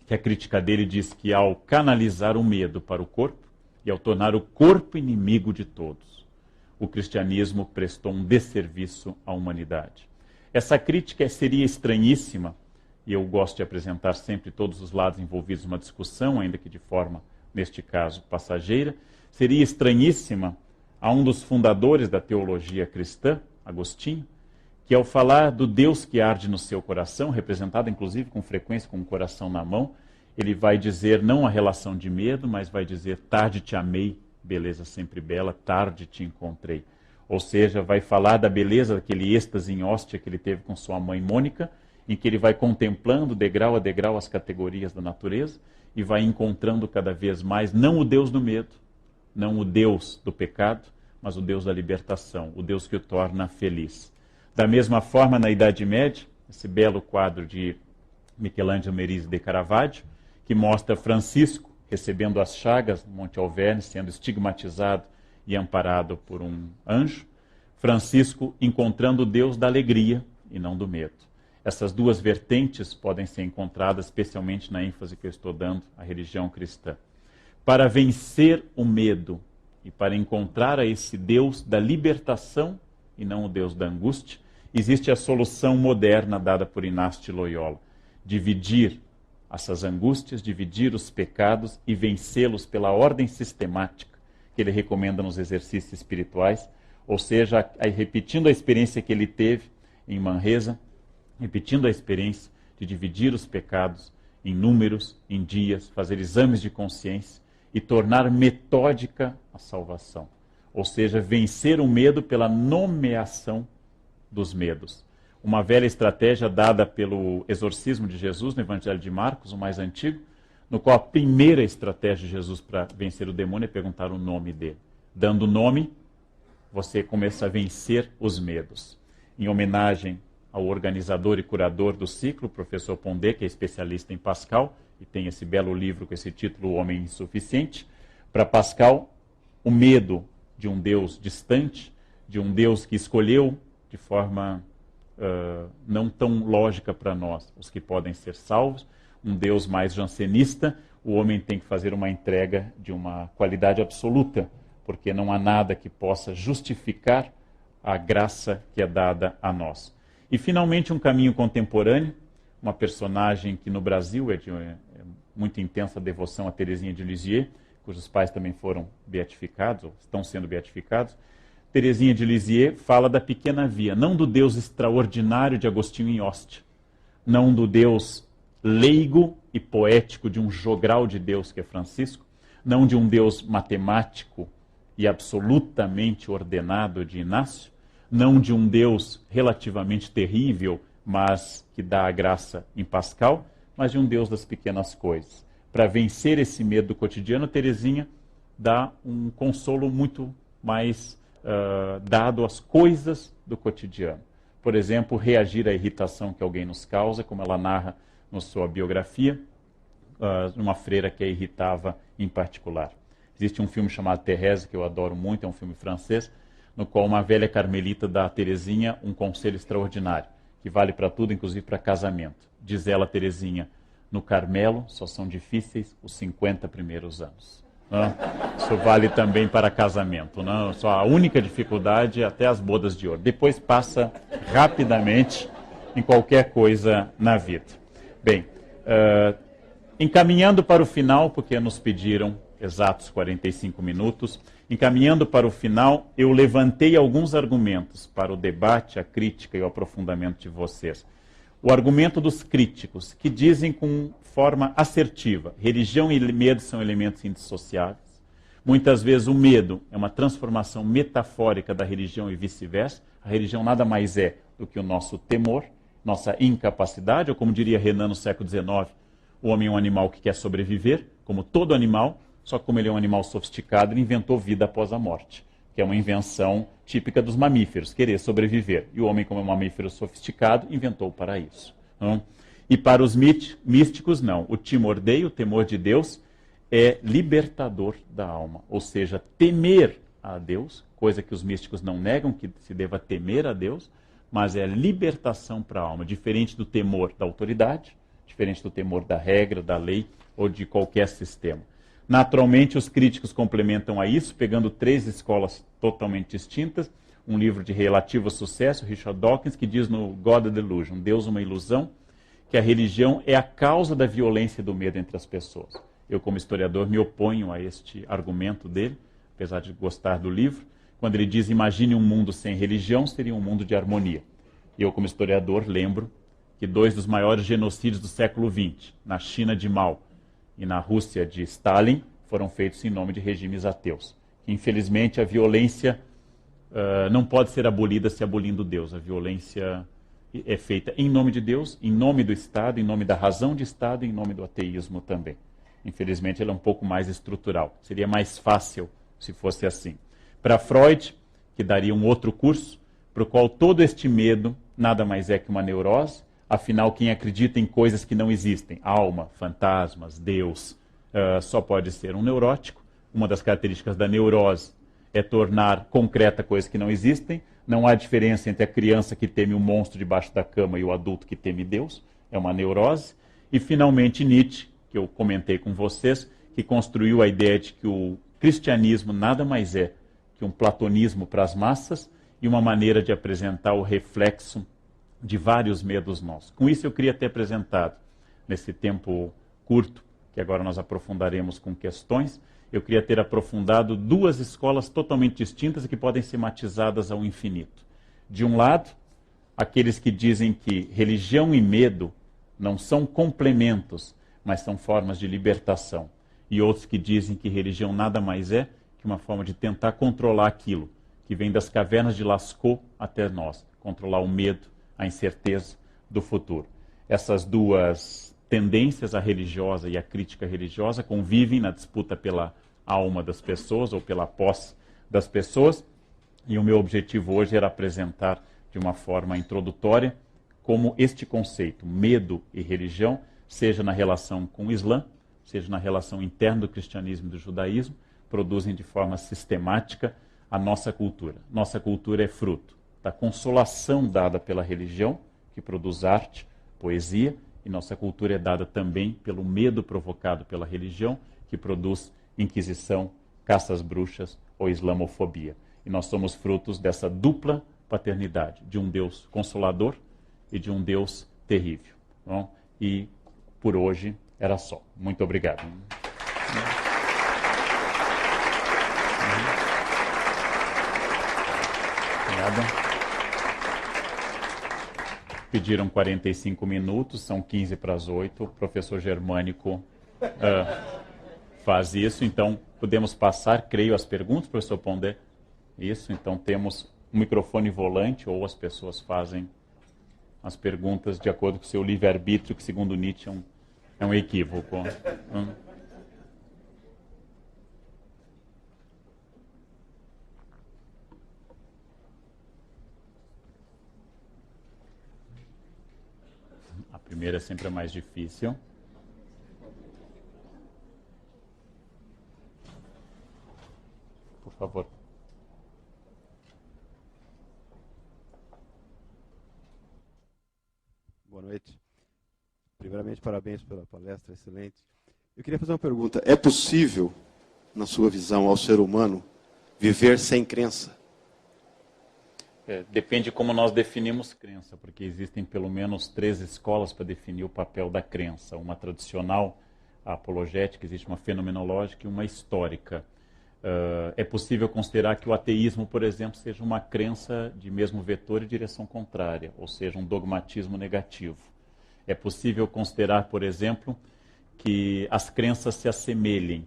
que a crítica dele diz que ao canalizar o medo para o corpo e ao tornar o corpo inimigo de todos, o cristianismo prestou um desserviço à humanidade. Essa crítica seria estranhíssima, e eu gosto de apresentar sempre todos os lados envolvidos numa discussão, ainda que de forma, neste caso, passageira, seria estranhíssima a um dos fundadores da teologia cristã, Agostinho, que ao falar do Deus que arde no seu coração, representado inclusive com frequência com o coração na mão, ele vai dizer não a relação de medo, mas vai dizer: tarde te amei, beleza sempre bela, tarde te encontrei. Ou seja, vai falar da beleza daquele êxtase em hóstia que ele teve com sua mãe Mônica, em que ele vai contemplando degrau a degrau as categorias da natureza e vai encontrando cada vez mais não o Deus do medo, não o Deus do pecado, mas o Deus da libertação, o Deus que o torna feliz. Da mesma forma, na Idade Média, esse belo quadro de Michelangelo Merisi de Caravaggio, que mostra Francisco recebendo as chagas no Monte Alverne, sendo estigmatizado e amparado por um anjo, Francisco encontrando o Deus da alegria e não do medo. Essas duas vertentes podem ser encontradas especialmente na ênfase que eu estou dando à religião cristã. Para vencer o medo e para encontrar a esse Deus da libertação e não o Deus da angústia, existe a solução moderna dada por Inácio de Loyola: dividir essas angústias, dividir os pecados e vencê-los pela ordem sistemática que ele recomenda nos exercícios espirituais, ou seja, repetindo a experiência que ele teve em Manresa, repetindo a experiência de dividir os pecados em números, em dias, fazer exames de consciência e tornar metódica a salvação. Ou seja, vencer o medo pela nomeação dos medos. Uma velha estratégia dada pelo exorcismo de Jesus no Evangelho de Marcos, o mais antigo, no qual a primeira estratégia de Jesus para vencer o demônio é perguntar o nome dele. Dando o nome, você começa a vencer os medos. Em homenagem ao organizador e curador do ciclo, o professor Pondé, que é especialista em Pascal, e tem esse belo livro com esse título, O Homem Insuficiente. Para Pascal, o medo de um Deus distante, de um Deus que escolheu de forma não tão lógica para nós, os que podem ser salvos, um Deus mais jansenista, o homem tem que fazer uma entrega de uma qualidade absoluta, porque não há nada que possa justificar a graça que é dada a nós. E, finalmente, um caminho contemporâneo, uma personagem que no Brasil é de muito intensa devoção a Teresinha de Lisieux, cujos pais também foram beatificados, ou estão sendo beatificados. Teresinha de Lisieux fala da pequena via, não do Deus extraordinário de Agostinho em Ostia, não do Deus leigo e poético de um jogral de Deus que é Francisco, não de um Deus matemático e absolutamente ordenado de Inácio, não de um Deus relativamente terrível, mas que dá a graça em Pascal, mas de um Deus das pequenas coisas. Para vencer esse medo do cotidiano, Teresinha dá um consolo muito mais dado às coisas do cotidiano. Por exemplo, reagir à irritação que alguém nos causa, como ela narra na sua biografia, uma freira que a irritava em particular. Existe um filme chamado Thérèse, que eu adoro muito, é um filme francês, no qual uma velha carmelita dá a Teresinha um conselho extraordinário, que vale para tudo, inclusive para casamento. Diz ela, Teresinha: no Carmelo só são difíceis os 50 primeiros anos. Não? Isso vale também para casamento. Não? Só a única dificuldade é até as bodas de ouro. Depois passa rapidamente em qualquer coisa na vida. Bem, encaminhando para o final, porque nos pediram exatos 45 minutos, encaminhando para o final, eu levantei alguns argumentos para o debate, a crítica e o aprofundamento de vocês. O argumento dos críticos, que dizem com forma assertiva: religião e medo são elementos indissociáveis. Muitas vezes o medo é uma transformação metafórica da religião e vice-versa. A religião nada mais é do que o nosso temor, nossa incapacidade, ou como diria Renan no século XIX, o homem é um animal que quer sobreviver, como todo animal, só que como ele é um animal sofisticado, ele inventou vida após a morte, que é uma invenção típica dos mamíferos, querer sobreviver. E o homem, como é um mamífero sofisticado, inventou o paraíso. Não? E para os místicos, não. O timor Dei, o temor de Deus, é libertador da alma. Ou seja, temer a Deus, coisa que os místicos não negam, que se deva temer a Deus, mas é libertação para a alma, diferente do temor da autoridade, diferente do temor da regra, da lei ou de qualquer sistema. Naturalmente, os críticos complementam a isso, pegando 3 escolas totalmente distintas. Um livro de relativo sucesso, Richard Dawkins, que diz no God a Delusion, Deus uma ilusão, que a religião é a causa da violência e do medo entre as pessoas. Eu, como historiador, me oponho a este argumento dele, apesar de gostar do livro. Quando ele diz, imagine um mundo sem religião, seria um mundo de harmonia. E eu, como historiador, lembro que 2 dos maiores genocídios do século XX, na China de Mao e na Rússia de Stalin, foram feitos em nome de regimes ateus. Infelizmente, a violência não pode ser abolida se abolindo Deus. A violência é feita em nome de Deus, em nome do Estado, em nome da razão de Estado e em nome do ateísmo também. Infelizmente, ela é um pouco mais estrutural. Seria mais fácil se fosse assim. Para Freud, que daria um outro curso, para o qual todo este medo nada mais é que uma neurose. Afinal, quem acredita em coisas que não existem, alma, fantasmas, Deus, só pode ser um neurótico. Uma das características da neurose é tornar concreta coisas que não existem. Não há diferença entre a criança que teme o monstro debaixo da cama e o adulto que teme Deus. É uma neurose. E, finalmente, Nietzsche, que eu comentei com vocês, que construiu a ideia de que o cristianismo nada mais é que um platonismo para as massas e uma maneira de apresentar o reflexo de vários medos nossos. Com isso eu queria ter apresentado, nesse tempo curto, que agora nós aprofundaremos com questões, eu queria ter aprofundado duas escolas totalmente distintas e que podem ser matizadas ao infinito. De um lado, aqueles que dizem que religião e medo não são complementos, mas são formas de libertação. E outros que dizem que religião nada mais é que uma forma de tentar controlar aquilo que vem das cavernas de Lascaux até nós, controlar o medo, a incerteza do futuro. Essas duas tendências, a religiosa e a crítica religiosa, convivem na disputa pela alma das pessoas ou pela posse das pessoas, e o meu objetivo hoje era apresentar de uma forma introdutória como este conceito, medo e religião, seja na relação com o Islã, seja na relação interna do cristianismo e do judaísmo, produzem de forma sistemática a nossa cultura. Nossa cultura é fruto da consolação dada pela religião, que produz arte, poesia, e nossa cultura é dada também pelo medo provocado pela religião, que produz inquisição, caça às bruxas ou islamofobia. E nós somos frutos dessa dupla paternidade, de um Deus consolador e de um Deus terrível. Bom? E por hoje era só. Muito obrigado. Obrigado. Pediram 45 minutos, são 15 para as 8. O professor Germânico faz isso, então podemos passar, creio, as perguntas, professor Pondé. Isso, então temos um microfone volante ou as pessoas fazem as perguntas de acordo com o seu livre-arbítrio, que segundo Nietzsche é um equívoco. A primeira é sempre a mais difícil. Por favor.
Boa noite. Primeiramente, parabéns pela palestra, excelente. Eu queria fazer uma pergunta. É possível, na sua visão, ao ser humano, viver sem crença?
Depende de como nós definimos crença, porque existem pelo menos 3 escolas para definir o papel da crença. Uma tradicional, a apologética, existe uma fenomenológica e uma histórica. É possível considerar que o ateísmo, por exemplo, seja uma crença de mesmo vetor e direção contrária, ou seja, um dogmatismo negativo. É possível considerar, por exemplo, que as crenças se assemelhem.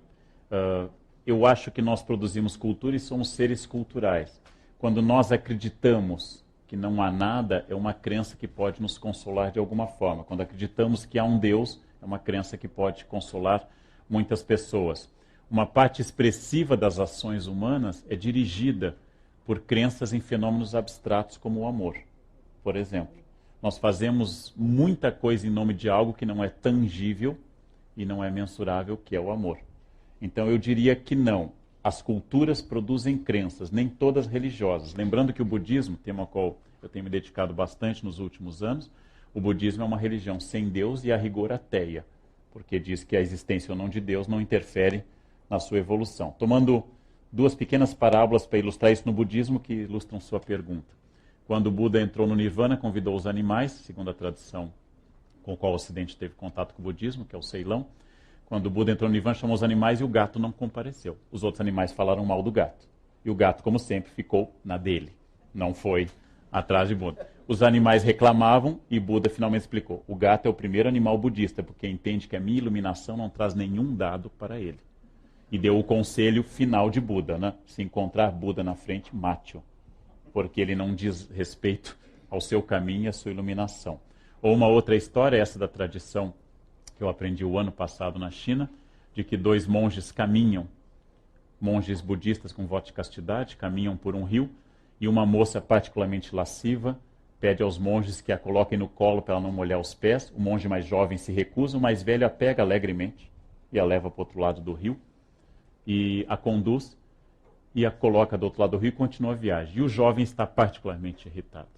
Eu acho que nós produzimos cultura e somos seres culturais. Quando nós acreditamos que não há nada, é uma crença que pode nos consolar de alguma forma. Quando acreditamos que há um Deus, é uma crença que pode consolar muitas pessoas. Uma parte expressiva das ações humanas é dirigida por crenças em fenômenos abstratos como o amor, por exemplo. Nós fazemos muita coisa em nome de algo que não é tangível e não é mensurável, que é o amor. Então eu diria que não. As culturas produzem crenças, nem todas religiosas. Lembrando que o budismo, tema ao qual eu tenho me dedicado bastante nos últimos anos, o budismo é uma religião sem Deus e a rigor ateia, porque diz que a existência ou não de Deus não interfere na sua evolução. Tomando 2 pequenas parábolas para ilustrar isso no budismo, que ilustram sua pergunta. Quando o Buda entrou no Nirvana, convidou os animais, segundo a tradição com a qual o Ocidente teve contato com o budismo, que é o Ceilão. Quando o Buda entrou no Nirvana, chamou os animais e o gato não compareceu. Os outros animais falaram mal do gato. E o gato, como sempre, ficou na dele. Não foi atrás de Buda. Os animais reclamavam e Buda finalmente explicou. O gato é o primeiro animal budista, porque entende que a minha iluminação não traz nenhum dado para ele. E deu o conselho final de Buda, né? Se encontrar Buda na frente, mate-o. Porque ele não diz respeito ao seu caminho e à sua iluminação. Ou uma outra história, essa da tradição que eu aprendi o ano passado na China, de que 2 monges caminham, monges budistas com voto de castidade, caminham por um rio, e uma moça particularmente lasciva pede aos monges que a coloquem no colo para ela não molhar os pés. O monge mais jovem se recusa, o mais velho a pega alegremente e a leva para o outro lado do rio, e a conduz, e a coloca do outro lado do rio e continua a viagem. E o jovem está particularmente irritado.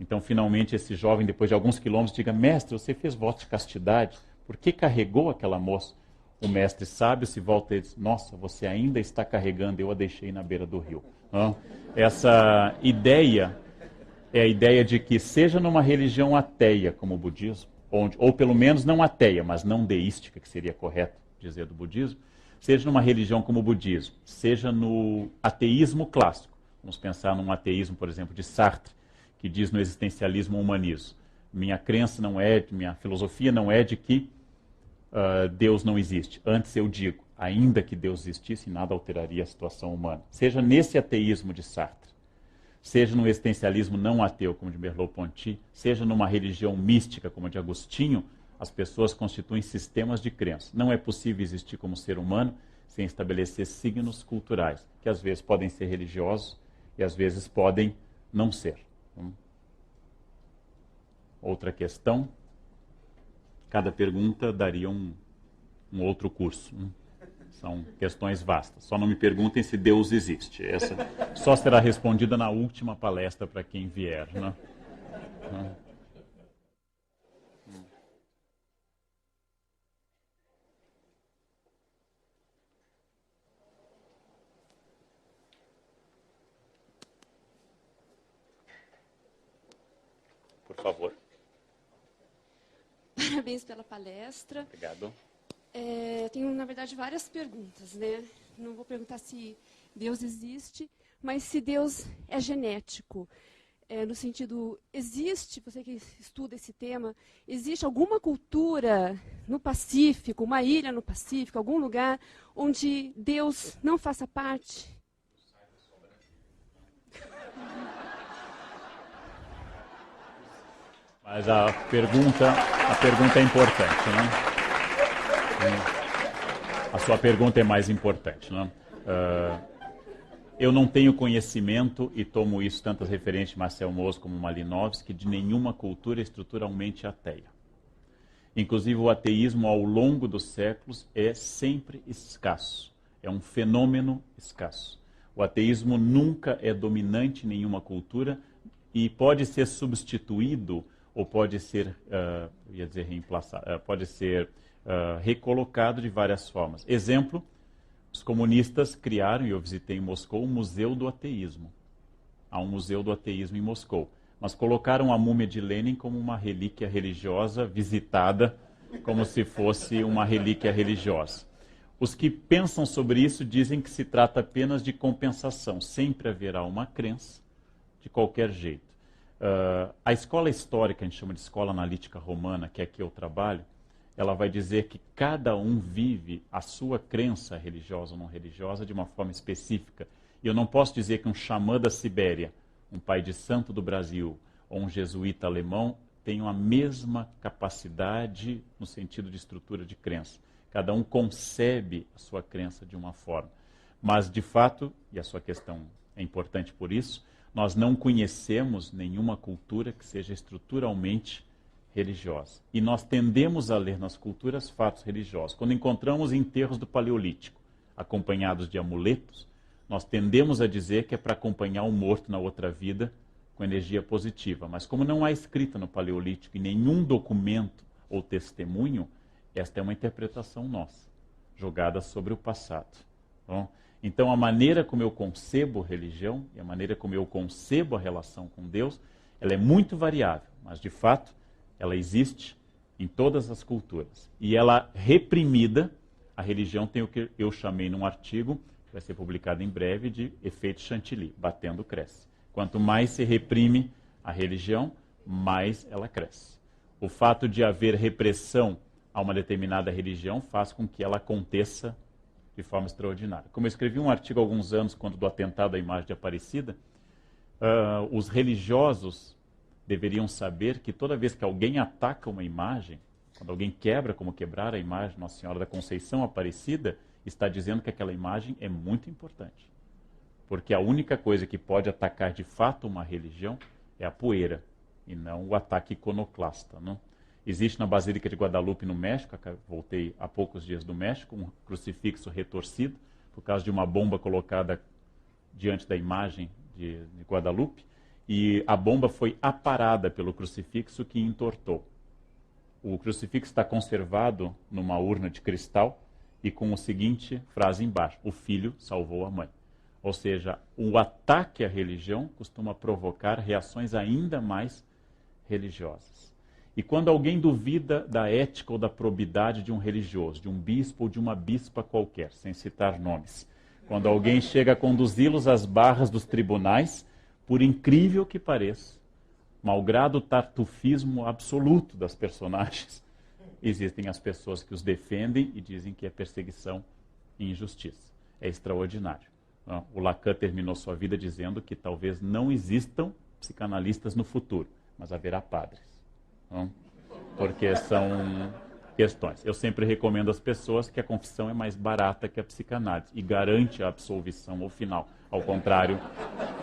Então, finalmente, esse jovem, depois de alguns quilômetros, diga: mestre, você fez voto de castidade, por que carregou aquela moça? O mestre sábio se volta e diz, nossa, você ainda está carregando, eu a deixei na beira do rio. Essa ideia é a ideia de que seja numa religião ateia, como o budismo, ou pelo menos não ateia, mas não deística, que seria correto dizer do budismo, seja numa religião como o budismo, seja no ateísmo clássico. Vamos pensar num ateísmo, por exemplo, de Sartre, que diz no existencialismo humanismo. Minha filosofia não é de que Deus não existe. Antes eu digo, ainda que Deus existisse, nada alteraria a situação humana. Seja nesse ateísmo de Sartre, seja no existencialismo não ateu, como de Merleau-Ponty, seja numa religião mística, como a de Agostinho, as pessoas constituem sistemas de crença. Não é possível existir como ser humano sem estabelecer signos culturais, que às vezes podem ser religiosos e às vezes podem não ser. Outra questão. Cada pergunta daria um outro curso. São questões vastas. Só não me perguntem se Deus existe. Essa só será respondida na última palestra para quem vier. Né? Por favor.
Parabéns pela palestra.
Obrigado.
Tenho, na verdade, várias perguntas, né? Não vou perguntar se Deus existe, mas se Deus é genético. No sentido, existe, você que estuda esse tema, existe alguma cultura no Pacífico, uma ilha no Pacífico, algum lugar onde Deus não faça parte?
Mas a pergunta é importante, né? A sua pergunta é mais importante, né? Eu não tenho conhecimento, e tomo isso tantas referências de Marcel Mauss como Malinowski, de nenhuma cultura estruturalmente ateia. Inclusive o ateísmo ao longo dos séculos é sempre escasso, é um fenômeno escasso. O ateísmo nunca é dominante em nenhuma cultura e pode ser substituído ou pode ser, reemplaçado, pode ser recolocado de várias formas. Exemplo, os comunistas criaram, e eu visitei em Moscou, o Museu do Ateísmo. Há um Museu do Ateísmo em Moscou. Mas colocaram a múmia de Lenin como uma relíquia religiosa visitada, como se fosse uma relíquia religiosa. Os que pensam sobre isso dizem que se trata apenas de compensação. Sempre haverá uma crença, de qualquer jeito. A escola histórica, a gente chama de escola analítica romana, que é que eu trabalho, ela vai dizer que cada um vive a sua crença religiosa ou não religiosa de uma forma específica. E eu não posso dizer que um xamã da Sibéria, um pai de santo do Brasil ou um jesuíta alemão tenham a mesma capacidade no sentido de estrutura de crença. Cada um concebe a sua crença de uma forma. Mas, de fato, e a sua questão é importante por isso, nós não conhecemos nenhuma cultura que seja estruturalmente religiosa. E nós tendemos a ler nas culturas fatos religiosos. Quando encontramos enterros do Paleolítico, acompanhados de amuletos, nós tendemos a dizer que é para acompanhar o morto na outra vida com energia positiva. Mas como não há escrita no Paleolítico e nenhum documento ou testemunho, esta é uma interpretação nossa, jogada sobre o passado. Bom, então a maneira como eu concebo religião e a maneira como eu concebo a relação com Deus, ela é muito variável, mas de fato ela existe em todas as culturas. E ela reprimida, a religião tem o que eu chamei num artigo, que vai ser publicado em breve, de efeito chantilly, batendo cresce. Quanto mais se reprime a religião, mais ela cresce. O fato de haver repressão a uma determinada religião faz com que ela aconteça de forma extraordinária. Como eu escrevi um artigo há alguns anos, quando do atentado à imagem de Aparecida, os religiosos deveriam saber que toda vez que alguém ataca uma imagem, quando alguém quebra, como quebrar a imagem de Nossa Senhora da Conceição Aparecida, está dizendo que aquela imagem é muito importante. Porque a única coisa que pode atacar de fato uma religião é a poeira, e não o ataque iconoclasta. Não? Existe na Basílica de Guadalupe, no México, voltei há poucos dias do México, um crucifixo retorcido, por causa de uma bomba colocada diante da imagem de Guadalupe, e a bomba foi aparada pelo crucifixo que entortou. O crucifixo está conservado numa urna de cristal, e com a seguinte frase embaixo: o filho salvou a mãe. Ou seja, o ataque à religião costuma provocar reações ainda mais religiosas. E quando alguém duvida da ética ou da probidade de um religioso, de um bispo ou de uma bispa qualquer, sem citar nomes, quando alguém chega a conduzi-los às barras dos tribunais, por incrível que pareça, malgrado o tartufismo absoluto das personagens, existem as pessoas que os defendem e dizem que é perseguição e injustiça. É extraordinário. O Lacan terminou sua vida dizendo que talvez não existam psicanalistas no futuro, mas haverá padres. Porque são questões. Eu sempre recomendo às pessoas que a confissão é mais barata que a psicanálise e garante a absolvição ao final, ao contrário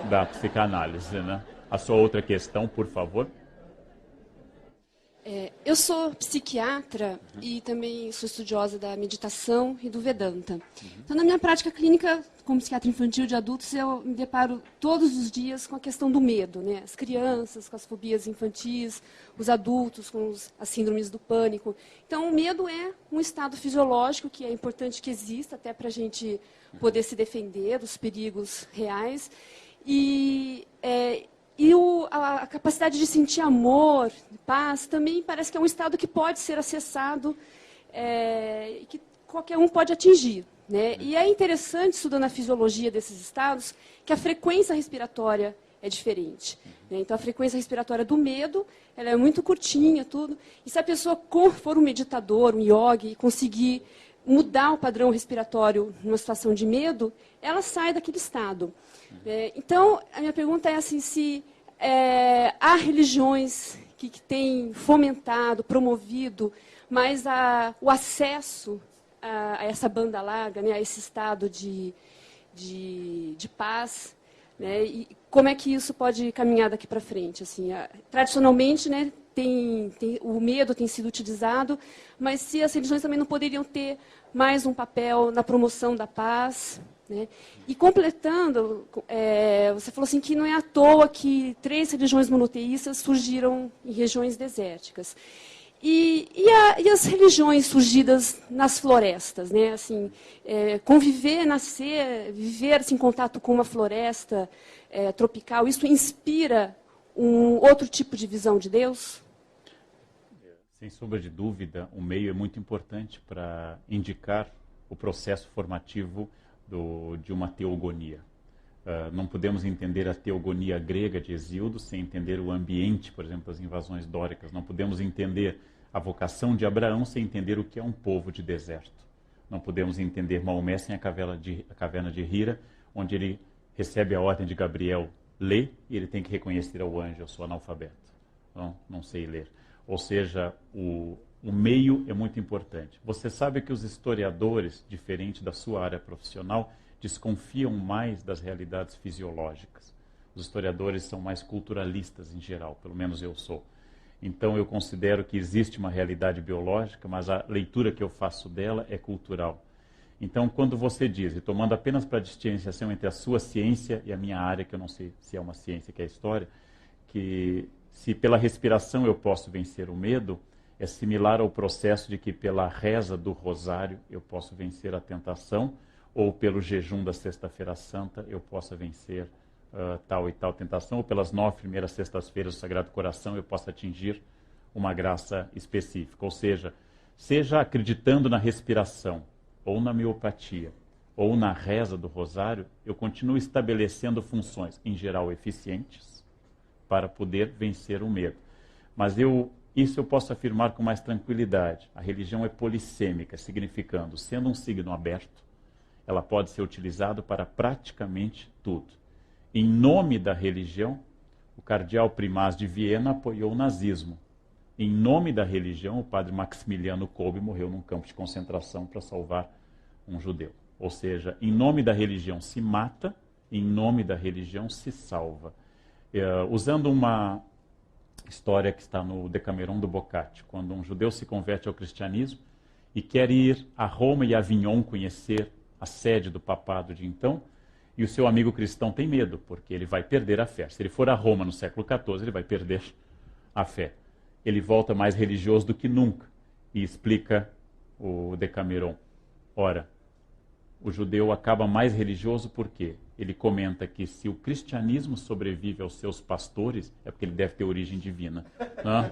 da psicanálise, né? A sua outra questão, por favor.
Eu sou psiquiatra e também sou estudiosa da meditação e do Vedanta. Então, na minha prática clínica, como psiquiatra infantil de adultos, eu me deparo todos os dias com a questão do medo, né? As crianças com as fobias infantis, os adultos com as síndromes do pânico. Então, o medo é um estado fisiológico que é importante que exista, até para a gente poder se defender dos perigos reais. E a capacidade de sentir amor, paz, também parece que é um estado que pode ser acessado e que qualquer um pode atingir, né? E é interessante, estudando a fisiologia desses estados, que a frequência respiratória é diferente, né? Então, a frequência respiratória do medo, ela é muito curtinha, tudo. E se a pessoa for um meditador, um yogi, e conseguir mudar o padrão respiratório numa situação de medo, ela sai daquele estado. Então, a minha pergunta é assim, se há religiões que têm fomentado, promovido mais o acesso a essa banda larga, né, a esse estado de paz, né, e como é que isso pode caminhar daqui para frente? Assim, tradicionalmente, né, o medo tem sido utilizado, mas se as religiões também não poderiam ter mais um papel na promoção da paz, né? E completando, você falou assim que não é à toa que 3 religiões monoteístas surgiram em regiões desérticas. E as religiões surgidas nas florestas, né? Assim, conviver, nascer, viver assim, em contato com uma floresta tropical, isso inspira um outro tipo de visão de Deus?
Sem sombra de dúvida, o meio é muito importante para indicar o processo formativo de uma teogonia. Não podemos entender a teogonia grega de Hesíodo sem entender o ambiente, por exemplo, das invasões dóricas. Não podemos entender a vocação de Abraão sem entender o que é um povo de deserto. Não podemos entender Maomé sem a caverna de Hira, onde ele recebe a ordem de Gabriel, lê, e ele tem que reconhecer ao anjo: eu sou analfabeto, não sei ler. Ou seja, o meio é muito importante. Você sabe que os historiadores, diferente da sua área profissional, desconfiam mais das realidades fisiológicas. Os historiadores são mais culturalistas em geral, pelo menos eu sou. Então eu considero que existe uma realidade biológica, mas a leitura que eu faço dela é cultural. Então, quando você diz, e tomando apenas para a distinção entre a sua ciência e a minha área, que eu não sei se é uma ciência, que é a história, que se pela respiração eu posso vencer o medo, é similar ao processo de que pela reza do rosário eu posso vencer a tentação, ou pelo jejum da Sexta-feira Santa eu possa vencer tal e tal tentação, ou pelas 9 primeiras sextas-feiras do Sagrado Coração eu possa atingir uma graça específica. Ou seja acreditando na respiração, ou na miopatia, ou na reza do rosário, eu continuo estabelecendo funções, em geral eficientes, para poder vencer o medo. Mas isso eu posso afirmar com mais tranquilidade. A religião é polissêmica, significando, sendo um signo aberto, ela pode ser utilizada para praticamente tudo. Em nome da religião, o cardeal Primaz de Viena apoiou o nazismo. Em nome da religião, o padre Maximiliano Kolbe morreu num campo de concentração para salvar um judeu. Ou seja, em nome da religião se mata, em nome da religião se salva. Usando uma história que está no Decameron do Boccaccio, quando um judeu se converte ao cristianismo e quer ir a Roma e Avignon conhecer a sede do papado de então, e o seu amigo cristão tem medo, porque ele vai perder a fé. Se ele for a Roma no século XIV, ele vai perder a fé. Ele volta mais religioso do que nunca, e explica o Decameron: Ora, o judeu acaba mais religioso por quê? Ele comenta que se o cristianismo sobrevive aos seus pastores, é porque ele deve ter origem divina. Né?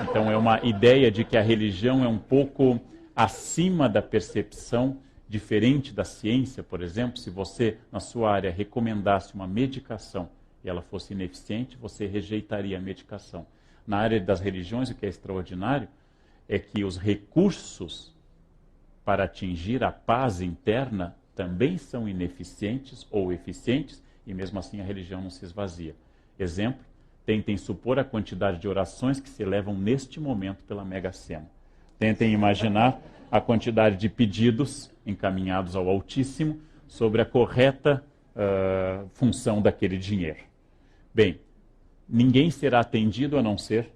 Então é uma ideia de que a religião é um pouco acima da percepção, diferente da ciência, por exemplo. Se você, na sua área, recomendasse uma medicação e ela fosse ineficiente, você rejeitaria a medicação. Na área das religiões, o que é extraordinário é que os recursos para atingir a paz interna também são ineficientes ou eficientes, e mesmo assim a religião não se esvazia. Exemplo, tentem supor a quantidade de orações que se elevam neste momento pela Mega Sena. Tentem imaginar a quantidade de pedidos encaminhados ao Altíssimo sobre a correta função daquele dinheiro. Bem, ninguém será atendido a não ser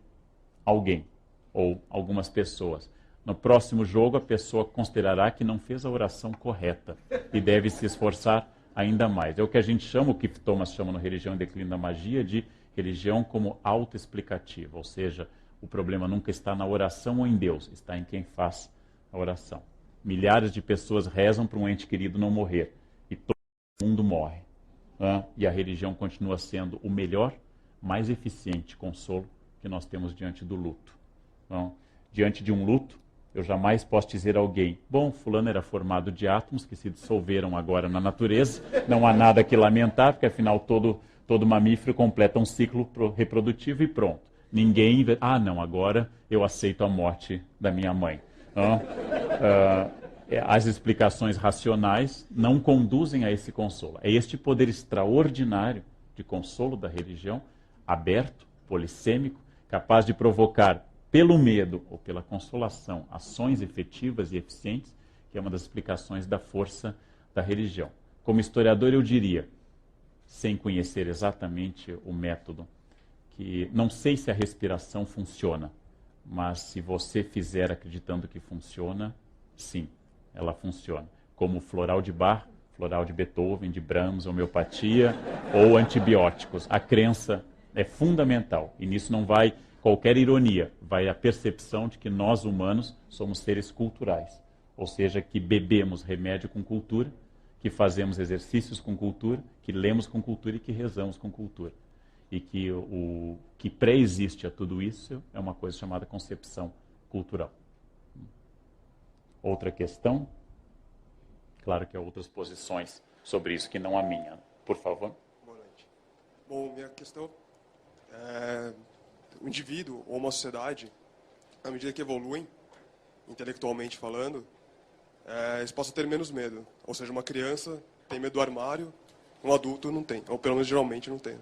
alguém, ou algumas pessoas. No próximo jogo, a pessoa considerará que não fez a oração correta e deve se esforçar ainda mais. É o que a gente chama, o que Thomas chama no Religião e Declínio da Magia, de religião como autoexplicativa. Ou seja, o problema nunca está na oração ou em Deus, está em quem faz a oração. Milhares de pessoas rezam para um ente querido não morrer e todo mundo morre. E a religião continua sendo o melhor, mais eficiente consolo que nós temos diante do luto. Então, diante de um luto, eu jamais posso dizer a alguém, bom, fulano era formado de átomos que se dissolveram agora na natureza, não há nada que lamentar, porque afinal todo mamífero completa um ciclo reprodutivo e pronto. Ninguém, não, agora eu aceito a morte da minha mãe. As explicações racionais não conduzem a esse consolo. É este poder extraordinário de consolo da religião, aberto, polissêmico, capaz de provocar pelo medo ou pela consolação, ações efetivas e eficientes, que é uma das explicações da força da religião. Como historiador, eu diria, sem conhecer exatamente o método, que não sei se a respiração funciona, mas se você fizer acreditando que funciona, sim, ela funciona. Como floral de Bach, floral de Beethoven, de Brahms, homeopatia ou antibióticos. A crença é fundamental e nisso não vai qualquer ironia, vai a percepção de que nós humanos somos seres culturais, ou seja, que bebemos remédio com cultura, que fazemos exercícios com cultura, que lemos com cultura e que rezamos com cultura. E que o que pré-existe a tudo isso é uma coisa chamada concepção cultural. Outra questão? Claro que há outras posições sobre isso que não a minha. Por favor.
Boa noite. Bom, minha questão é o indivíduo ou uma sociedade, à medida que evoluem, intelectualmente falando, eles possam ter menos medo. Ou seja, uma criança tem medo do armário, um adulto não tem, ou pelo menos geralmente não tem.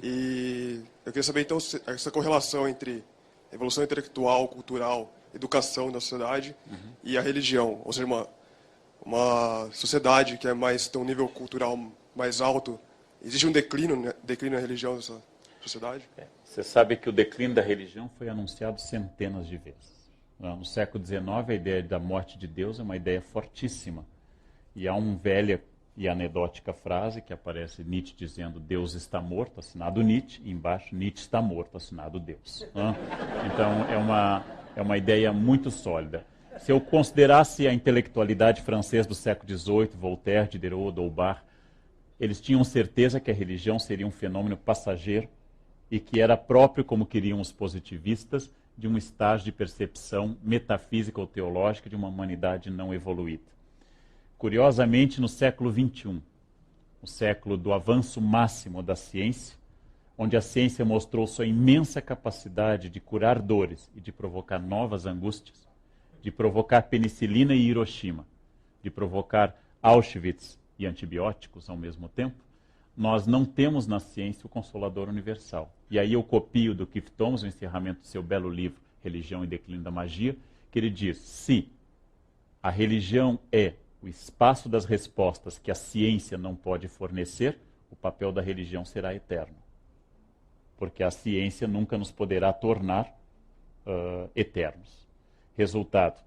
E eu queria saber, então, essa correlação entre evolução intelectual, cultural, educação da sociedade e a religião. Ou seja, uma sociedade que tem um nível cultural mais alto, existe um declínio na religião dessa sociedade?
Você sabe que o declínio da religião foi anunciado centenas de vezes. No século XIX, a ideia da morte de Deus é uma ideia fortíssima. E há uma velha e anedótica frase que aparece Nietzsche dizendo Deus está morto, assinado Nietzsche, e embaixo Nietzsche está morto, assinado Deus. Então é uma ideia muito sólida. Se eu considerasse a intelectualidade francesa do século XVIII, Voltaire, Diderot, D'Holbach, eles tinham certeza que a religião seria um fenômeno passageiro e que era próprio, como queriam os positivistas, de um estágio de percepção metafísica ou teológica de uma humanidade não evoluída. Curiosamente, no século XXI, o século do avanço máximo da ciência, onde a ciência mostrou sua imensa capacidade de curar dores e de provocar novas angústias, de provocar penicilina e Hiroshima, de provocar Auschwitz e antibióticos ao mesmo tempo, nós não temos na ciência o Consolador Universal. E aí eu copio do Keith Thomas, o encerramento do seu belo livro, Religião e Declínio da Magia, que ele diz, se a religião é o espaço das respostas que a ciência não pode fornecer, o papel da religião será eterno. Porque a ciência nunca nos poderá tornar eternos. Resultado,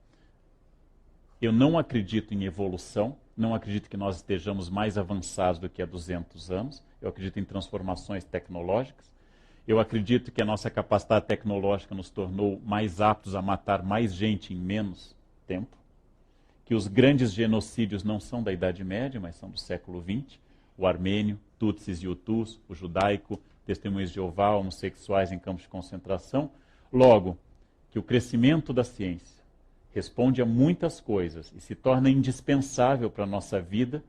eu não acredito em evolução, não acredito que nós estejamos mais avançados do que há 200 anos, eu acredito em transformações tecnológicas, eu acredito que a nossa capacidade tecnológica nos tornou mais aptos a matar mais gente em menos tempo, que os grandes genocídios não são da Idade Média, mas são do século XX, o armênio, Tutsis e Hutus, o judaico, testemunhas de Jeová, homossexuais em campos de concentração. Logo, que o crescimento da ciência responde a muitas coisas e se torna indispensável para a nossa vida,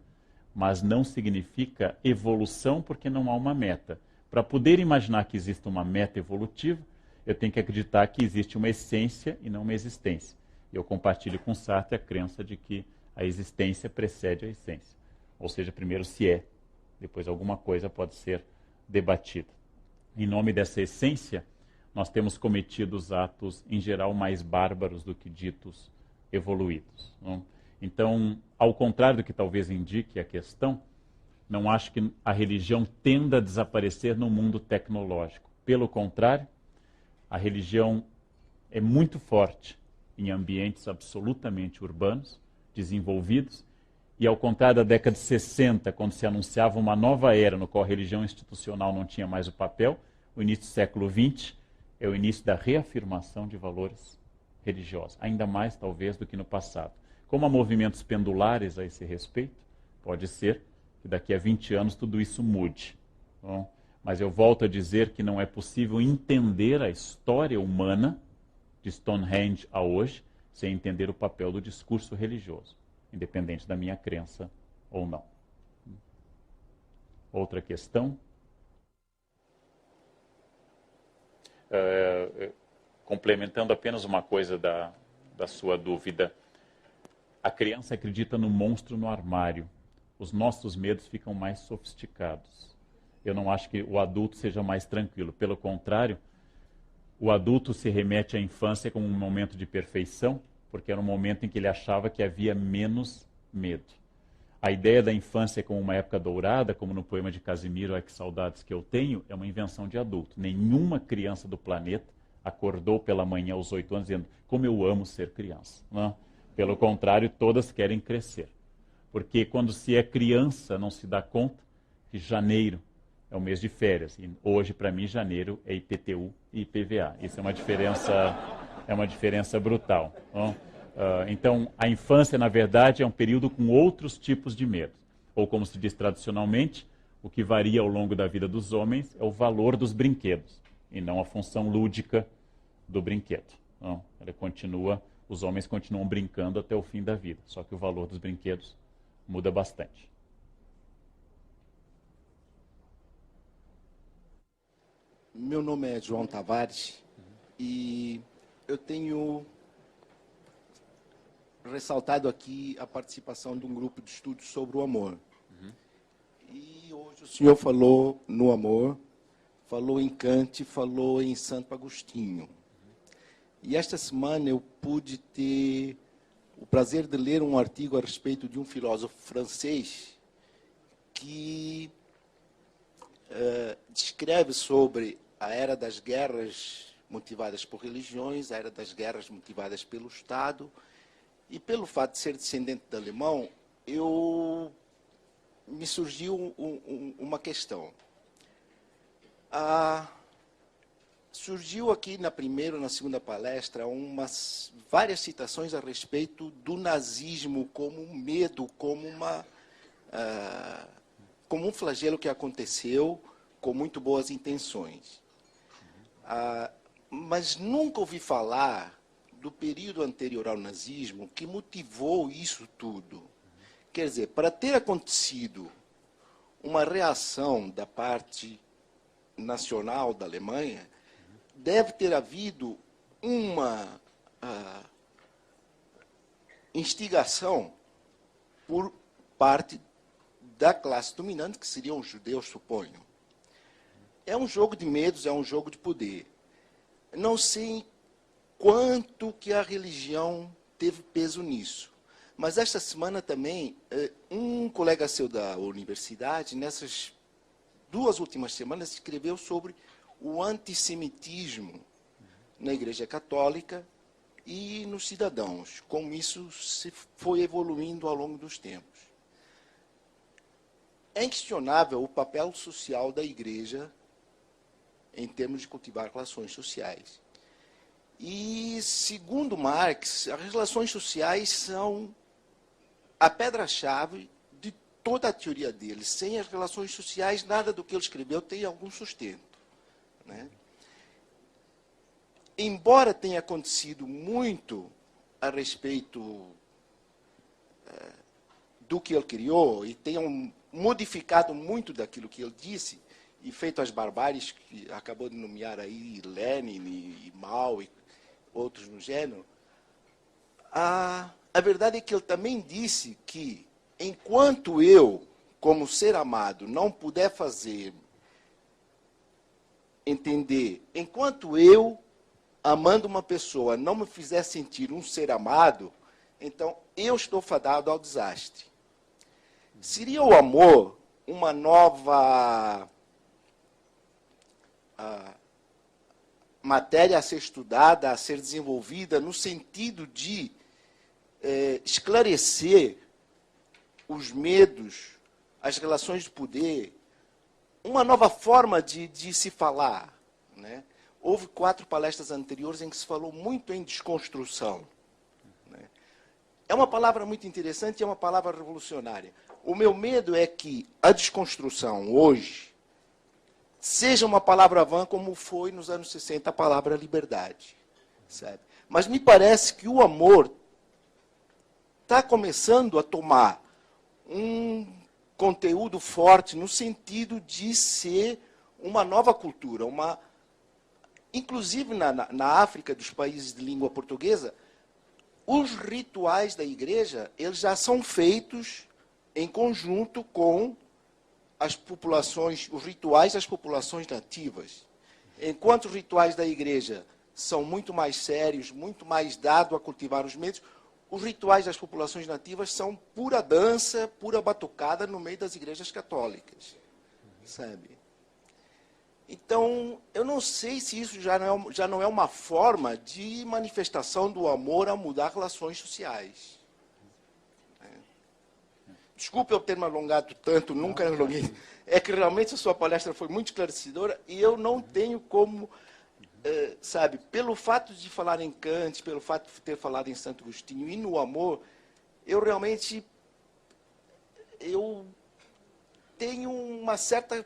mas não significa evolução porque não há uma meta. Para poder imaginar que existe uma meta evolutiva, eu tenho que acreditar que existe uma essência e não uma existência. Eu compartilho com Sartre a crença de que a existência precede a essência. Ou seja, primeiro se é, depois alguma coisa pode ser debatida. Em nome dessa essência, nós temos cometido os atos, em geral, mais bárbaros do que ditos evoluídos. Não? Então, ao contrário do que talvez indique a questão, não acho que a religião tenda a desaparecer no mundo tecnológico. Pelo contrário, a religião é muito forte em ambientes absolutamente urbanos, desenvolvidos, e ao contrário da década de 60, quando se anunciava uma nova era no qual a religião institucional não tinha mais o papel, o início do século XX é o início da reafirmação de valores religiosos, ainda mais talvez do que no passado. Como há movimentos pendulares a esse respeito, pode ser que daqui a 20 anos tudo isso mude. Bom, mas eu volto a dizer que não é possível entender a história humana de Stonehenge a hoje sem entender o papel do discurso religioso, independente da minha crença ou não. Outra questão? Complementando apenas uma coisa da sua dúvida. A criança acredita no monstro no armário. Os nossos medos ficam mais sofisticados. Eu não acho que o adulto seja mais tranquilo. Pelo contrário, o adulto se remete à infância como um momento de perfeição, porque era um momento em que ele achava que havia menos medo. A ideia da infância como uma época dourada, como no poema de Casimiro, "Ai, que saudades que eu tenho", é uma invenção de adulto. Nenhuma criança do planeta acordou pela manhã aos 8 anos dizendo, como eu amo ser criança. Não? Pelo contrário, todas querem crescer. Porque quando se é criança, não se dá conta que janeiro é o mês de férias. E hoje, para mim, janeiro é IPTU e IPVA. Isso é uma diferença brutal. Não? Então, a infância, na verdade, é um período com outros tipos de medo. Ou, como se diz tradicionalmente, o que varia ao longo da vida dos homens é o valor dos brinquedos, e não a função lúdica do brinquedo. Não, os homens continuam brincando até o fim da vida, só que o valor dos brinquedos muda bastante.
Meu nome é João Tavares e eu tenho ressaltado aqui a participação de um grupo de estudos sobre o amor. E hoje o senhor falou no amor, falou em Kant, falou em Santo Agostinho. E esta semana eu pude ter o prazer de ler um artigo a respeito de um filósofo francês que descreve sobre a era das guerras motivadas por religiões, a era das guerras motivadas pelo Estado. E pelo fato de ser descendente de alemão, me surgiu uma questão. Surgiu aqui na primeira e na segunda palestra várias citações a respeito do nazismo como um medo, como um flagelo que aconteceu com muito boas intenções. Mas nunca ouvi falar do período anterior ao nazismo que motivou isso tudo. Quer dizer, para ter acontecido uma reação da parte nacional da Alemanha, deve ter havido uma instigação por parte da classe dominante, que seriam os judeus, suponho. É um jogo de medos, é um jogo de poder. Não sei quanto que a religião teve peso nisso. Mas esta semana também, um colega seu da universidade, nessas 2 últimas semanas, escreveu sobre o antissemitismo na Igreja Católica e nos cidadãos, como isso se foi evoluindo ao longo dos tempos. É inquestionável o papel social da Igreja em termos de cultivar relações sociais. E, segundo Marx, as relações sociais são a pedra-chave de toda a teoria dele. Sem as relações sociais, nada do que ele escreveu tem algum sustento, né? Embora tenha acontecido muito a respeito do que ele criou e tenham modificado muito daquilo que ele disse e feito as barbáries que acabou de nomear aí Lenin e Mao e outros no gênero, a verdade é que ele também disse que enquanto eu, como ser amado, não puder fazer entender, enquanto eu, amando uma pessoa, não me fizer sentir um ser amado, então eu estou fadado ao desastre. Seria o amor uma nova matéria a ser estudada, a ser desenvolvida, no sentido de esclarecer os medos, as relações de poder, uma nova forma de se falar, né? Houve 4 palestras anteriores em que se falou muito em desconstrução, né? É uma palavra muito interessante e é uma palavra revolucionária. O meu medo é que a desconstrução hoje seja uma palavra vã como foi nos anos 60 a palavra liberdade, sabe? Mas me parece que o amor está começando a tomar um conteúdo forte no sentido de ser uma nova cultura, inclusive na África, dos países de língua portuguesa, os rituais da igreja, eles já são feitos em conjunto com as populações, os rituais das populações nativas. Enquanto os rituais da igreja são muito mais sérios, muito mais dados a cultivar os medos, os rituais das populações nativas são pura dança, pura batucada no meio das igrejas católicas, sabe? Então, eu não sei se isso já não é uma forma de manifestação do amor a mudar relações sociais. Desculpe eu ter me alongado tanto, nunca me alonguei. É que realmente a sua palestra foi muito esclarecedora e eu não tenho como, sabe, pelo fato de falar em Kant, pelo fato de ter falado em Santo Agostinho e no amor, eu realmente tenho uma certa...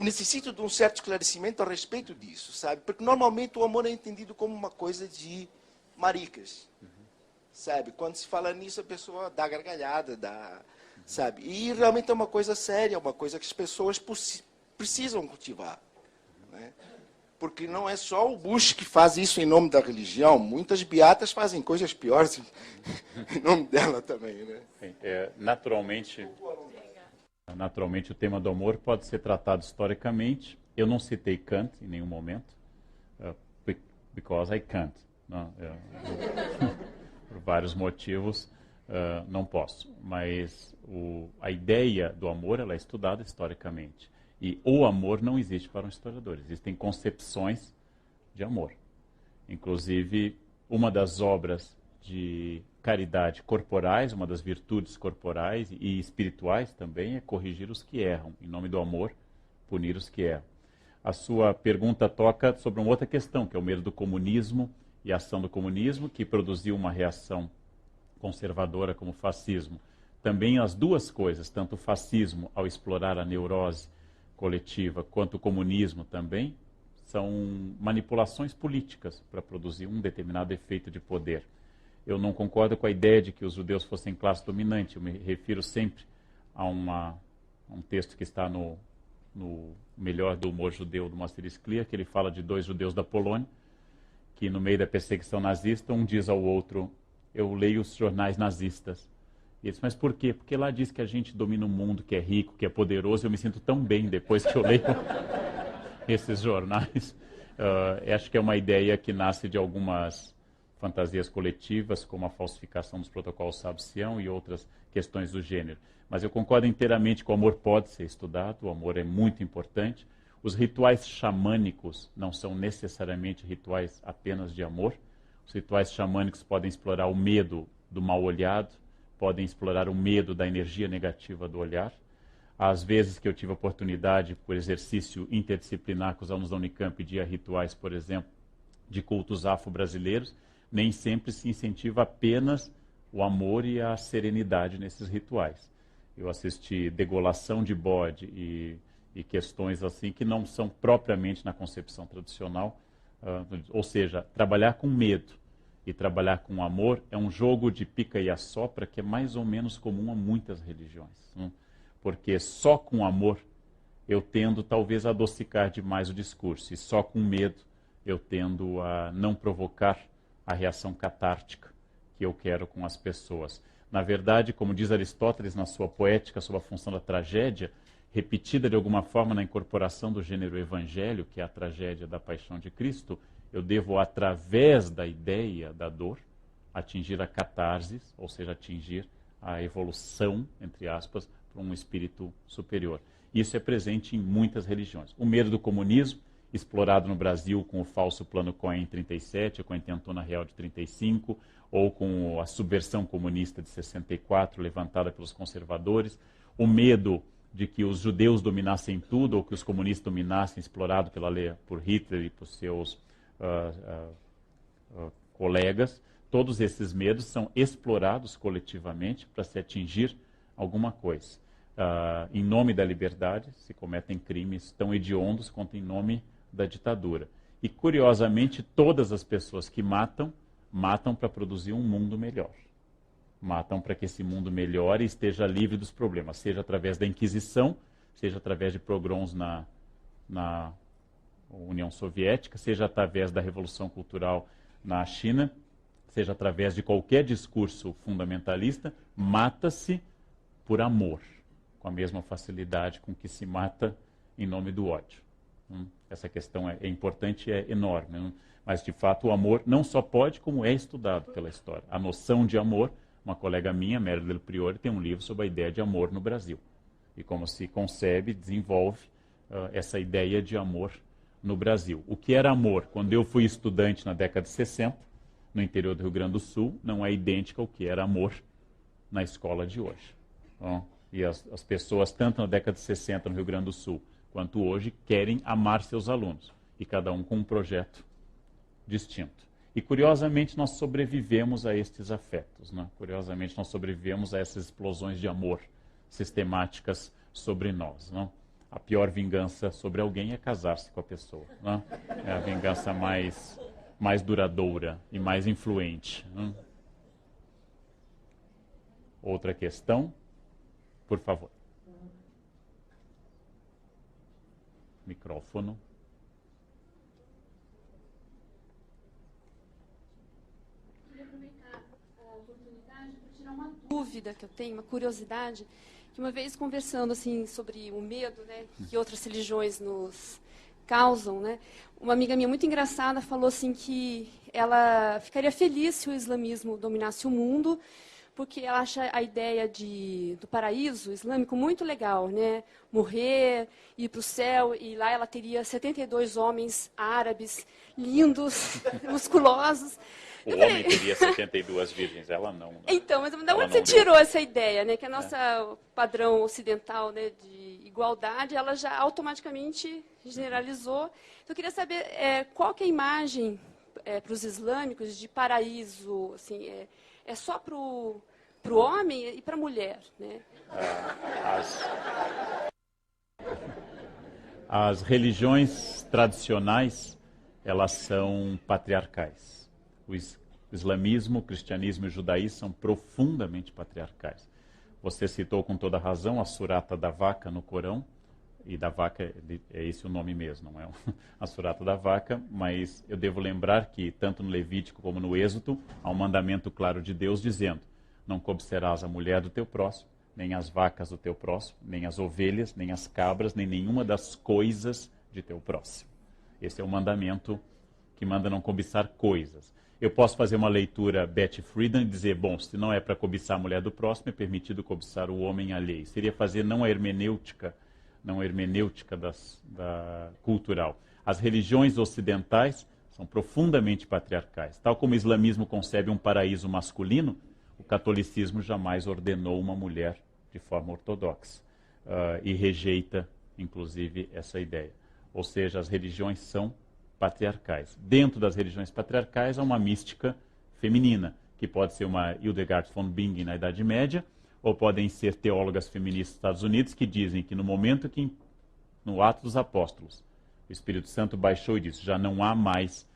necessito de um certo esclarecimento a respeito disso, sabe? Porque normalmente o amor é entendido como uma coisa de maricas, sabe? Quando se fala nisso, a pessoa dá gargalhada, sabe? E realmente é uma coisa séria, uma coisa que as pessoas precisam cultivar, né? Porque não é só o Bush que faz isso em nome da religião, muitas beatas fazem coisas piores em nome dela também, né?
Naturalmente, o tema do amor pode ser tratado historicamente. Eu não citei Kant em nenhum momento, because I can't. Não, por vários motivos, não posso. Mas a ideia do amor ela é estudada historicamente. E o amor não existe para um historiador. Existem concepções de amor. Inclusive, uma das obras de caridade corporais, uma das virtudes corporais e espirituais também é corrigir os que erram, em nome do amor, punir os que erram. A sua pergunta toca sobre uma outra questão, que é o medo do comunismo e a ação do comunismo, que produziu uma reação conservadora como o fascismo. Também as duas coisas, tanto o fascismo, ao explorar a neurose coletiva, quanto o comunismo também, são manipulações políticas para produzir um determinado efeito de poder. Eu não concordo com a ideia de que os judeus fossem classe dominante. Eu me refiro sempre a um texto que está no Melhor do Humor Judeu, do Moacir Clear, que ele fala de 2 judeus da Polônia, que no meio da perseguição nazista, um diz ao outro, eu leio os jornais nazistas. E ele diz, mas por quê? Porque lá diz que a gente domina um mundo que é rico, que é poderoso, eu me sinto tão bem depois que eu leio esses jornais. Acho que é uma ideia que nasce de algumas fantasias coletivas, como a falsificação dos protocolos Sábio-Sião e outras questões do gênero. Mas eu concordo inteiramente que o amor pode ser estudado, o amor é muito importante. Os rituais xamânicos não são necessariamente rituais apenas de amor. Os rituais xamânicos podem explorar o medo do mal olhado, podem explorar o medo da energia negativa do olhar. Às vezes que eu tive a oportunidade, por exercício interdisciplinar com os alunos da Unicamp, de ir a rituais, por exemplo, de cultos afro-brasileiros, Nem sempre se incentiva apenas o amor e a serenidade nesses rituais. Eu assisti degolação de bode e questões assim que não são propriamente na concepção tradicional, ou seja, trabalhar com medo e trabalhar com amor é um jogo de pica e assopra que é mais ou menos comum a muitas religiões, né? Porque só com amor eu tendo talvez a adocicar demais o discurso, e só com medo eu tendo a não provocar a reação catártica que eu quero com as pessoas. Na verdade, como diz Aristóteles na sua poética sobre a função da tragédia, repetida de alguma forma na incorporação do gênero evangelho, que é a tragédia da paixão de Cristo, eu devo, através da ideia da dor, atingir a catarse, ou seja, atingir a evolução, entre aspas, para um espírito superior. Isso é presente em muitas religiões. O medo do comunismo, explorado no Brasil com o falso plano Cohen em 37, com a intentona real de 35, ou com a subversão comunista de 64, levantada pelos conservadores. O medo de que os judeus dominassem tudo, ou que os comunistas dominassem, explorado por Hitler e por seus colegas. Todos esses medos são explorados coletivamente para se atingir alguma coisa. Em nome da liberdade, se cometem crimes tão hediondos quanto em nome da ditadura. E, curiosamente, todas as pessoas que matam para produzir um mundo melhor. Matam para que esse mundo melhore e esteja livre dos problemas, seja através da Inquisição, seja através de pogroms na União Soviética, seja através da Revolução Cultural na China, seja através de qualquer discurso fundamentalista, mata-se por amor, com a mesma facilidade com que se mata em nome do ódio. Essa questão é importante e é enorme. Mas, de fato, o amor não só pode, como é estudado pela história. A noção de amor, uma colega minha, Mary Del Priore, tem um livro sobre a ideia de amor no Brasil. E como se concebe, desenvolve essa ideia de amor no Brasil. O que era amor quando eu fui estudante na década de 60, no interior do Rio Grande do Sul, não é idêntico ao que era amor na escola de hoje. E as pessoas, tanto na década de 60 no Rio Grande do Sul, quanto hoje, querem amar seus alunos. E cada um com um projeto distinto. E, curiosamente, nós sobrevivemos a estes afetos, né? Curiosamente, nós sobrevivemos a essas explosões de amor sistemáticas sobre nós, né? A pior vingança sobre alguém é casar-se com a pessoa, né? É a vingança mais duradoura e mais influente, né? Outra questão, por favor. Micrófono.
Uma dúvida que eu tenho, uma curiosidade, que uma vez conversando assim sobre o medo, né, que outras religiões nos causam, né, uma amiga minha muito engraçada falou assim que ela ficaria feliz se o islamismo dominasse o mundo, porque ela acha a ideia do paraíso islâmico muito legal, né? Morrer, ir para o céu, e lá ela teria 72 homens árabes, lindos, musculosos.
O homem teria 72 virgens, ela não. Né?
Então, mas de onde você tirou essa ideia, né? Que a nossa padrão ocidental, né, de igualdade, ela já automaticamente generalizou. Então, eu queria saber qual que é a imagem para os islâmicos de paraíso, assim, é só para o homem e para a mulher, né?
As religiões tradicionais, elas são patriarcais. O islamismo, o cristianismo e o judaísmo são profundamente patriarcais. Você citou com toda razão a surata da vaca no Corão, e da vaca é esse o nome mesmo, não é a surata da vaca, mas eu devo lembrar que tanto no Levítico como no Êxodo há um mandamento claro de Deus dizendo: não cobiçarás a mulher do teu próximo, nem as vacas do teu próximo, nem as ovelhas, nem as cabras, nem nenhuma das coisas de teu próximo. Esse é o mandamento que manda não cobiçar coisas. Eu posso fazer uma leitura Betty Friedan e dizer, bom, se não é para cobiçar a mulher do próximo, é permitido cobiçar o homem alheio. Seria fazer não a hermenêutica da cultural. As religiões ocidentais são profundamente patriarcais. Tal como o islamismo concebe um paraíso masculino, o catolicismo jamais ordenou uma mulher de forma ortodoxa e rejeita, inclusive, essa ideia. Ou seja, as religiões são patriarcais. Dentro das religiões patriarcais há uma mística feminina, que pode ser uma Hildegard von Bingen na Idade Média, ou podem ser teólogas feministas dos Estados Unidos que dizem que no momento que, no Ato dos Apóstolos, o Espírito Santo baixou e disse, já não há mais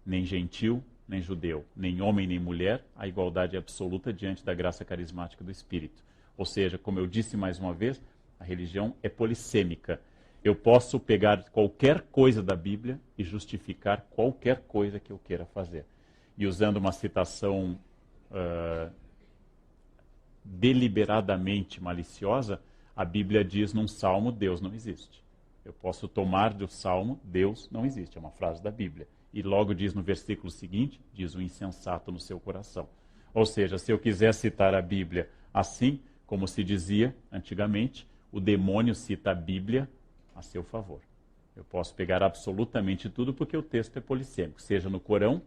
nem gentil, nem judeu, nem homem, nem mulher, a igualdade absoluta diante da graça carismática do Espírito. Ou seja, como eu disse mais uma vez, a religião é polissêmica. Eu posso pegar qualquer coisa da Bíblia e justificar qualquer coisa que eu queira fazer. E usando uma citação deliberadamente maliciosa, a Bíblia diz num salmo, Deus não existe. Eu posso tomar do salmo, Deus não existe, é uma frase da Bíblia. E logo diz no versículo seguinte, diz o insensato no seu coração. Ou seja, se eu quiser citar a Bíblia assim, como se dizia antigamente, o demônio cita a Bíblia a seu favor. Eu posso pegar absolutamente tudo porque o texto é polissêmico, seja no Corão,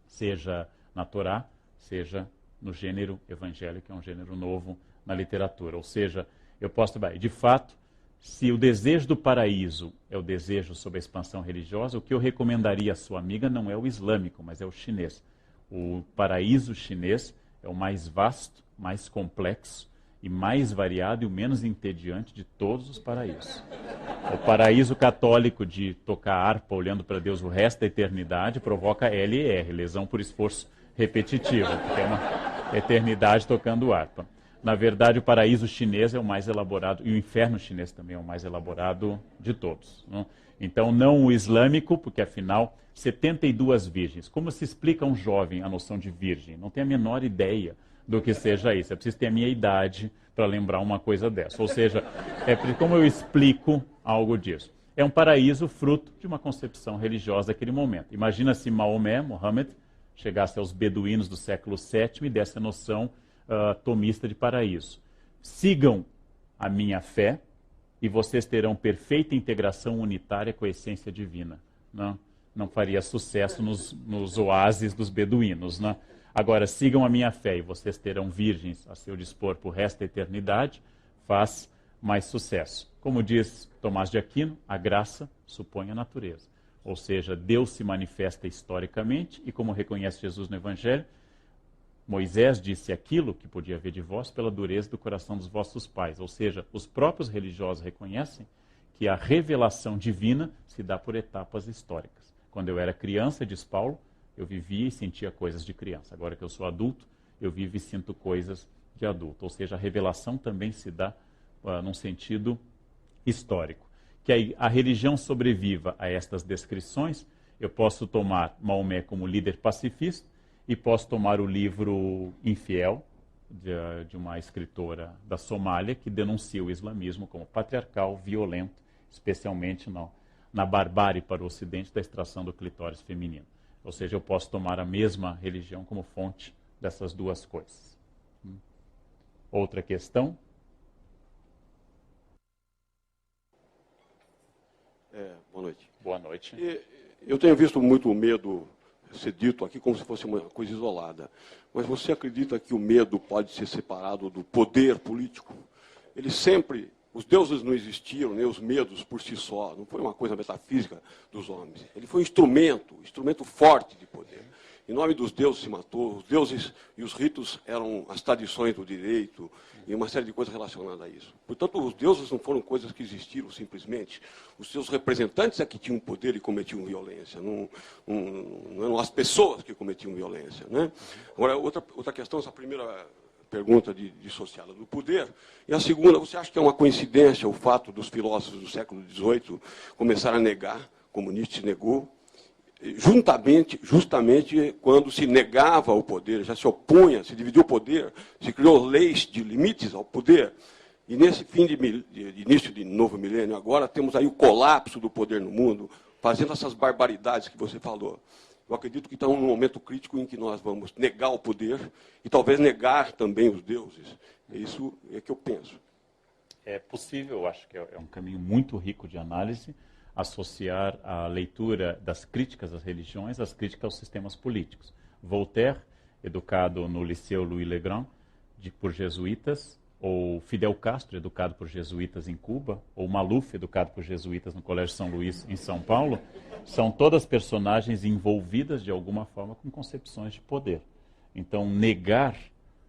seja na Torá, seja no gênero evangélico, que é um gênero novo na literatura. Ou seja, eu posso... De fato, se o desejo do paraíso é o desejo sobre a expansão religiosa, o que eu recomendaria à sua amiga não é o islâmico, mas é o chinês. O paraíso chinês é o mais vasto, mais complexo e mais variado e o menos entediante de todos os paraísos. O paraíso católico de tocar harpa olhando para Deus o resto da eternidade provoca LER, lesão por esforço repetitivo, porque é uma eternidade tocando harpa. Na verdade, o paraíso chinês é o mais elaborado, e o inferno chinês também é o mais elaborado de todos. Não? Então, não o islâmico, porque afinal, 72 virgens. Como se explica a um jovem a noção de virgem? Não tem a menor ideia do que seja isso. É preciso ter a minha idade para lembrar uma coisa dessa. Ou seja, como eu explico algo disso? É um paraíso fruto de uma concepção religiosa daquele momento. Imagina se Maomé, Mohammed, chegasse aos beduínos do século VII e desse a noção tomista de paraíso. Sigam a minha fé e vocês terão perfeita integração unitária com a essência divina. Não faria sucesso nos oásis dos beduínos. Não? Agora, sigam a minha fé e vocês terão virgens a seu dispor por resto da eternidade, faz mais sucesso. Como diz Tomás de Aquino, a graça supõe a natureza. Ou seja, Deus se manifesta historicamente e, como reconhece Jesus no Evangelho, Moisés disse aquilo que podia haver de vós pela dureza do coração dos vossos pais. Ou seja, os próprios religiosos reconhecem que a revelação divina se dá por etapas históricas. Quando eu era criança, diz Paulo, eu vivia e sentia coisas de criança. Agora que eu sou adulto, eu vivo e sinto coisas de adulto. Ou seja, a revelação também se dá num sentido histórico. Que a religião sobreviva a estas descrições, eu posso tomar Maomé como líder pacifista, e posso tomar o livro Infiel, de uma escritora da Somália, que denuncia o islamismo como patriarcal, violento, especialmente na barbárie para o ocidente da extração do clitóris feminino. Ou seja, eu posso tomar a mesma religião como fonte dessas duas coisas. Outra questão?
Boa noite.
Boa noite.
Eu tenho visto muito o medo ser dito aqui como se fosse uma coisa isolada. Mas você acredita que o medo pode ser separado do poder político? Os deuses não existiram, nem os medos por si só. Não foi uma coisa metafísica dos homens. Ele foi um instrumento forte de poder. Em nome dos deuses se matou. Os deuses e os ritos eram as tradições do direito e uma série de coisas relacionadas a isso. Portanto, os deuses não foram coisas que existiram simplesmente. Os seus representantes é que tinham poder e cometiam violência. Não eram as pessoas que cometiam violência. Né? Agora, outra questão, essa primeira pergunta dissociada do poder. E a segunda, você acha que é uma coincidência o fato dos filósofos do século XVIII começarem a negar, como Nietzsche negou, justamente quando se negava o poder, já se opunha, se dividiu o poder, se criou leis de limites ao poder. E nesse fim de início de novo milênio, agora temos aí o colapso do poder no mundo, fazendo essas barbaridades que você falou. Eu acredito que estamos num momento crítico em que nós vamos negar o poder e talvez negar também os deuses. Isso é que eu penso.
É possível, eu acho que é um caminho muito rico de análise, associar a leitura das críticas às religiões às críticas aos sistemas políticos. Voltaire, educado no Liceu Louis Le Grand, por jesuítas, ou Fidel Castro, educado por jesuítas em Cuba, ou Maluf, educado por jesuítas no Colégio São Luís, em São Paulo, são todas personagens envolvidas de alguma forma com concepções de poder. Então, negar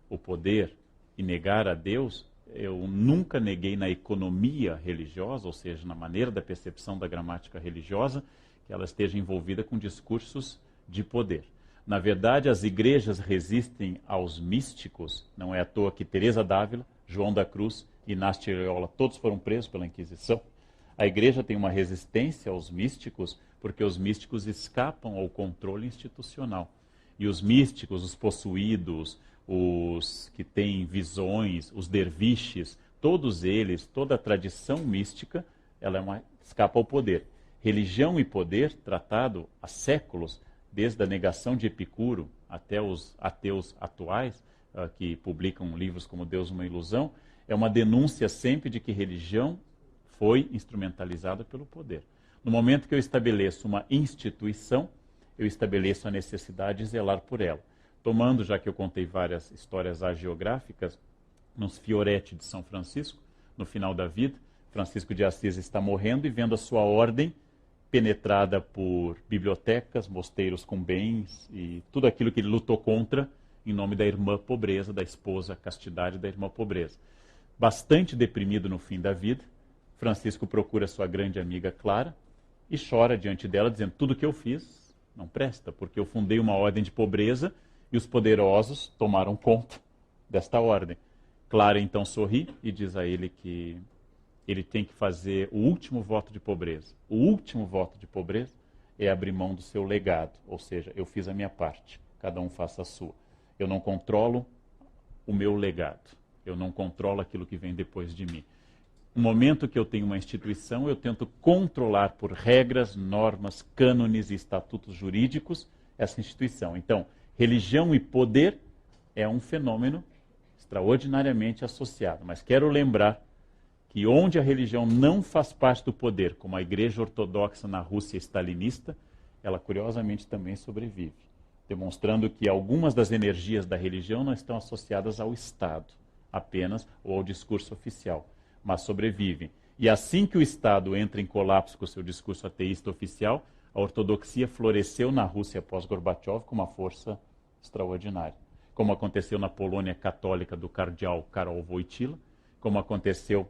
o poder e negar a Deus, eu nunca neguei na economia religiosa, ou seja, na maneira da percepção da gramática religiosa, que ela esteja envolvida com discursos de poder. Na verdade, as igrejas resistem aos místicos, não é à toa que Teresa d'Ávila, João da Cruz, Inácio de Loyola, todos foram presos pela Inquisição. A igreja tem uma resistência aos místicos, porque os místicos escapam ao controle institucional. E os místicos, os possuídos, os que têm visões, os derviches, todos eles, toda a tradição mística, ela escapa ao poder. Religião e poder, tratado há séculos, desde a negação de Epicuro até os ateus atuais, que publicam livros como Deus uma Ilusão, é uma denúncia sempre de que religião foi instrumentalizada pelo poder. No momento que eu estabeleço uma instituição, eu estabeleço a necessidade de zelar por ela. Tomando, já que eu contei várias histórias hagiográficas, nos Fioretti de São Francisco, no final da vida, Francisco de Assis está morrendo e vendo a sua ordem penetrada por bibliotecas, mosteiros com bens e tudo aquilo que ele lutou contra em nome da irmã pobreza, da esposa castidade da irmã pobreza. Bastante deprimido no fim da vida, Francisco procura sua grande amiga Clara e chora diante dela, dizendo: tudo que eu fiz não presta, porque eu fundei uma ordem de pobreza e os poderosos tomaram conta desta ordem. Clara então sorri e diz a ele que ele tem que fazer o último voto de pobreza. O último voto de pobreza é abrir mão do seu legado, ou seja, eu fiz a minha parte, cada um faça a sua. Eu não controlo o meu legado, eu não controlo aquilo que vem depois de mim. No momento que eu tenho uma instituição, eu tento controlar por regras, normas, cânones e estatutos jurídicos essa instituição. Então, religião e poder é um fenômeno extraordinariamente associado. Mas quero lembrar que onde a religião não faz parte do poder, como a Igreja Ortodoxa na Rússia stalinista, ela curiosamente também sobrevive, demonstrando que algumas das energias da religião não estão associadas ao Estado apenas ou ao discurso oficial, mas sobrevivem. E assim que o Estado entra em colapso com o seu discurso ateísta oficial, a ortodoxia floresceu na Rússia pós-Gorbachev com uma força extraordinária. Como aconteceu na Polônia católica do cardeal Karol Wojtyla, como aconteceu,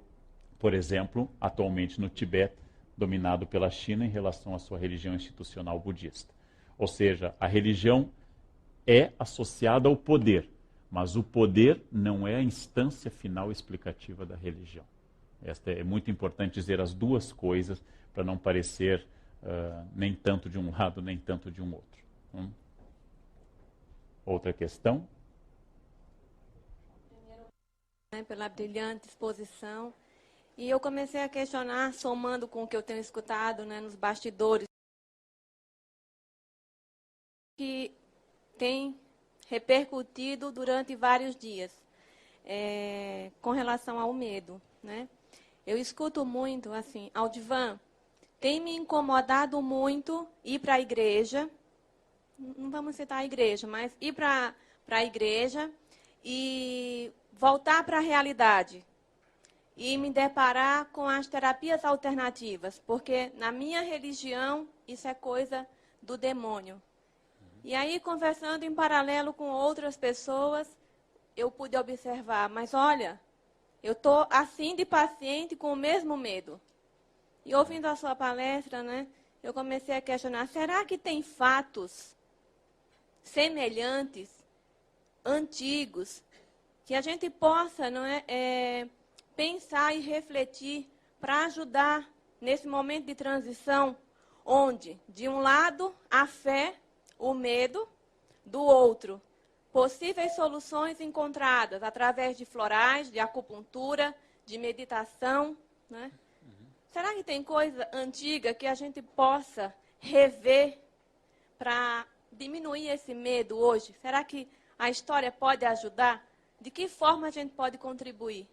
por exemplo, atualmente no Tibete, dominado pela China em relação à sua religião institucional budista. Ou seja, a religião é associada ao poder, mas o poder não é a instância final explicativa da religião. Esta é muito importante dizer as duas coisas para não parecer nem tanto de um lado, nem tanto de um outro. Outra questão?
Pela brilhante exposição. E eu comecei a questionar, somando com o que eu tenho escutado, né, nos bastidores, que tem repercutido durante vários dias, com relação ao medo, né? Eu escuto muito, assim, Aldivan, tem me incomodado muito ir para a igreja, não vamos citar a igreja, mas ir para a igreja e voltar para a realidade e me deparar com as terapias alternativas, porque na minha religião isso é coisa do demônio. E aí, conversando em paralelo com outras pessoas, eu pude observar, mas olha, eu estou assim de paciente com o mesmo medo. E ouvindo a sua palestra, né, eu comecei a questionar, será que tem fatos semelhantes, antigos, que a gente possa, não é, pensar e refletir para ajudar nesse momento de transição, onde, de um lado, a fé, o medo, do outro, possíveis soluções encontradas através de florais, de acupuntura, de meditação, né? Será que tem coisa antiga que a gente possa rever para diminuir esse medo hoje? Será que a história pode ajudar? De que forma a gente pode contribuir?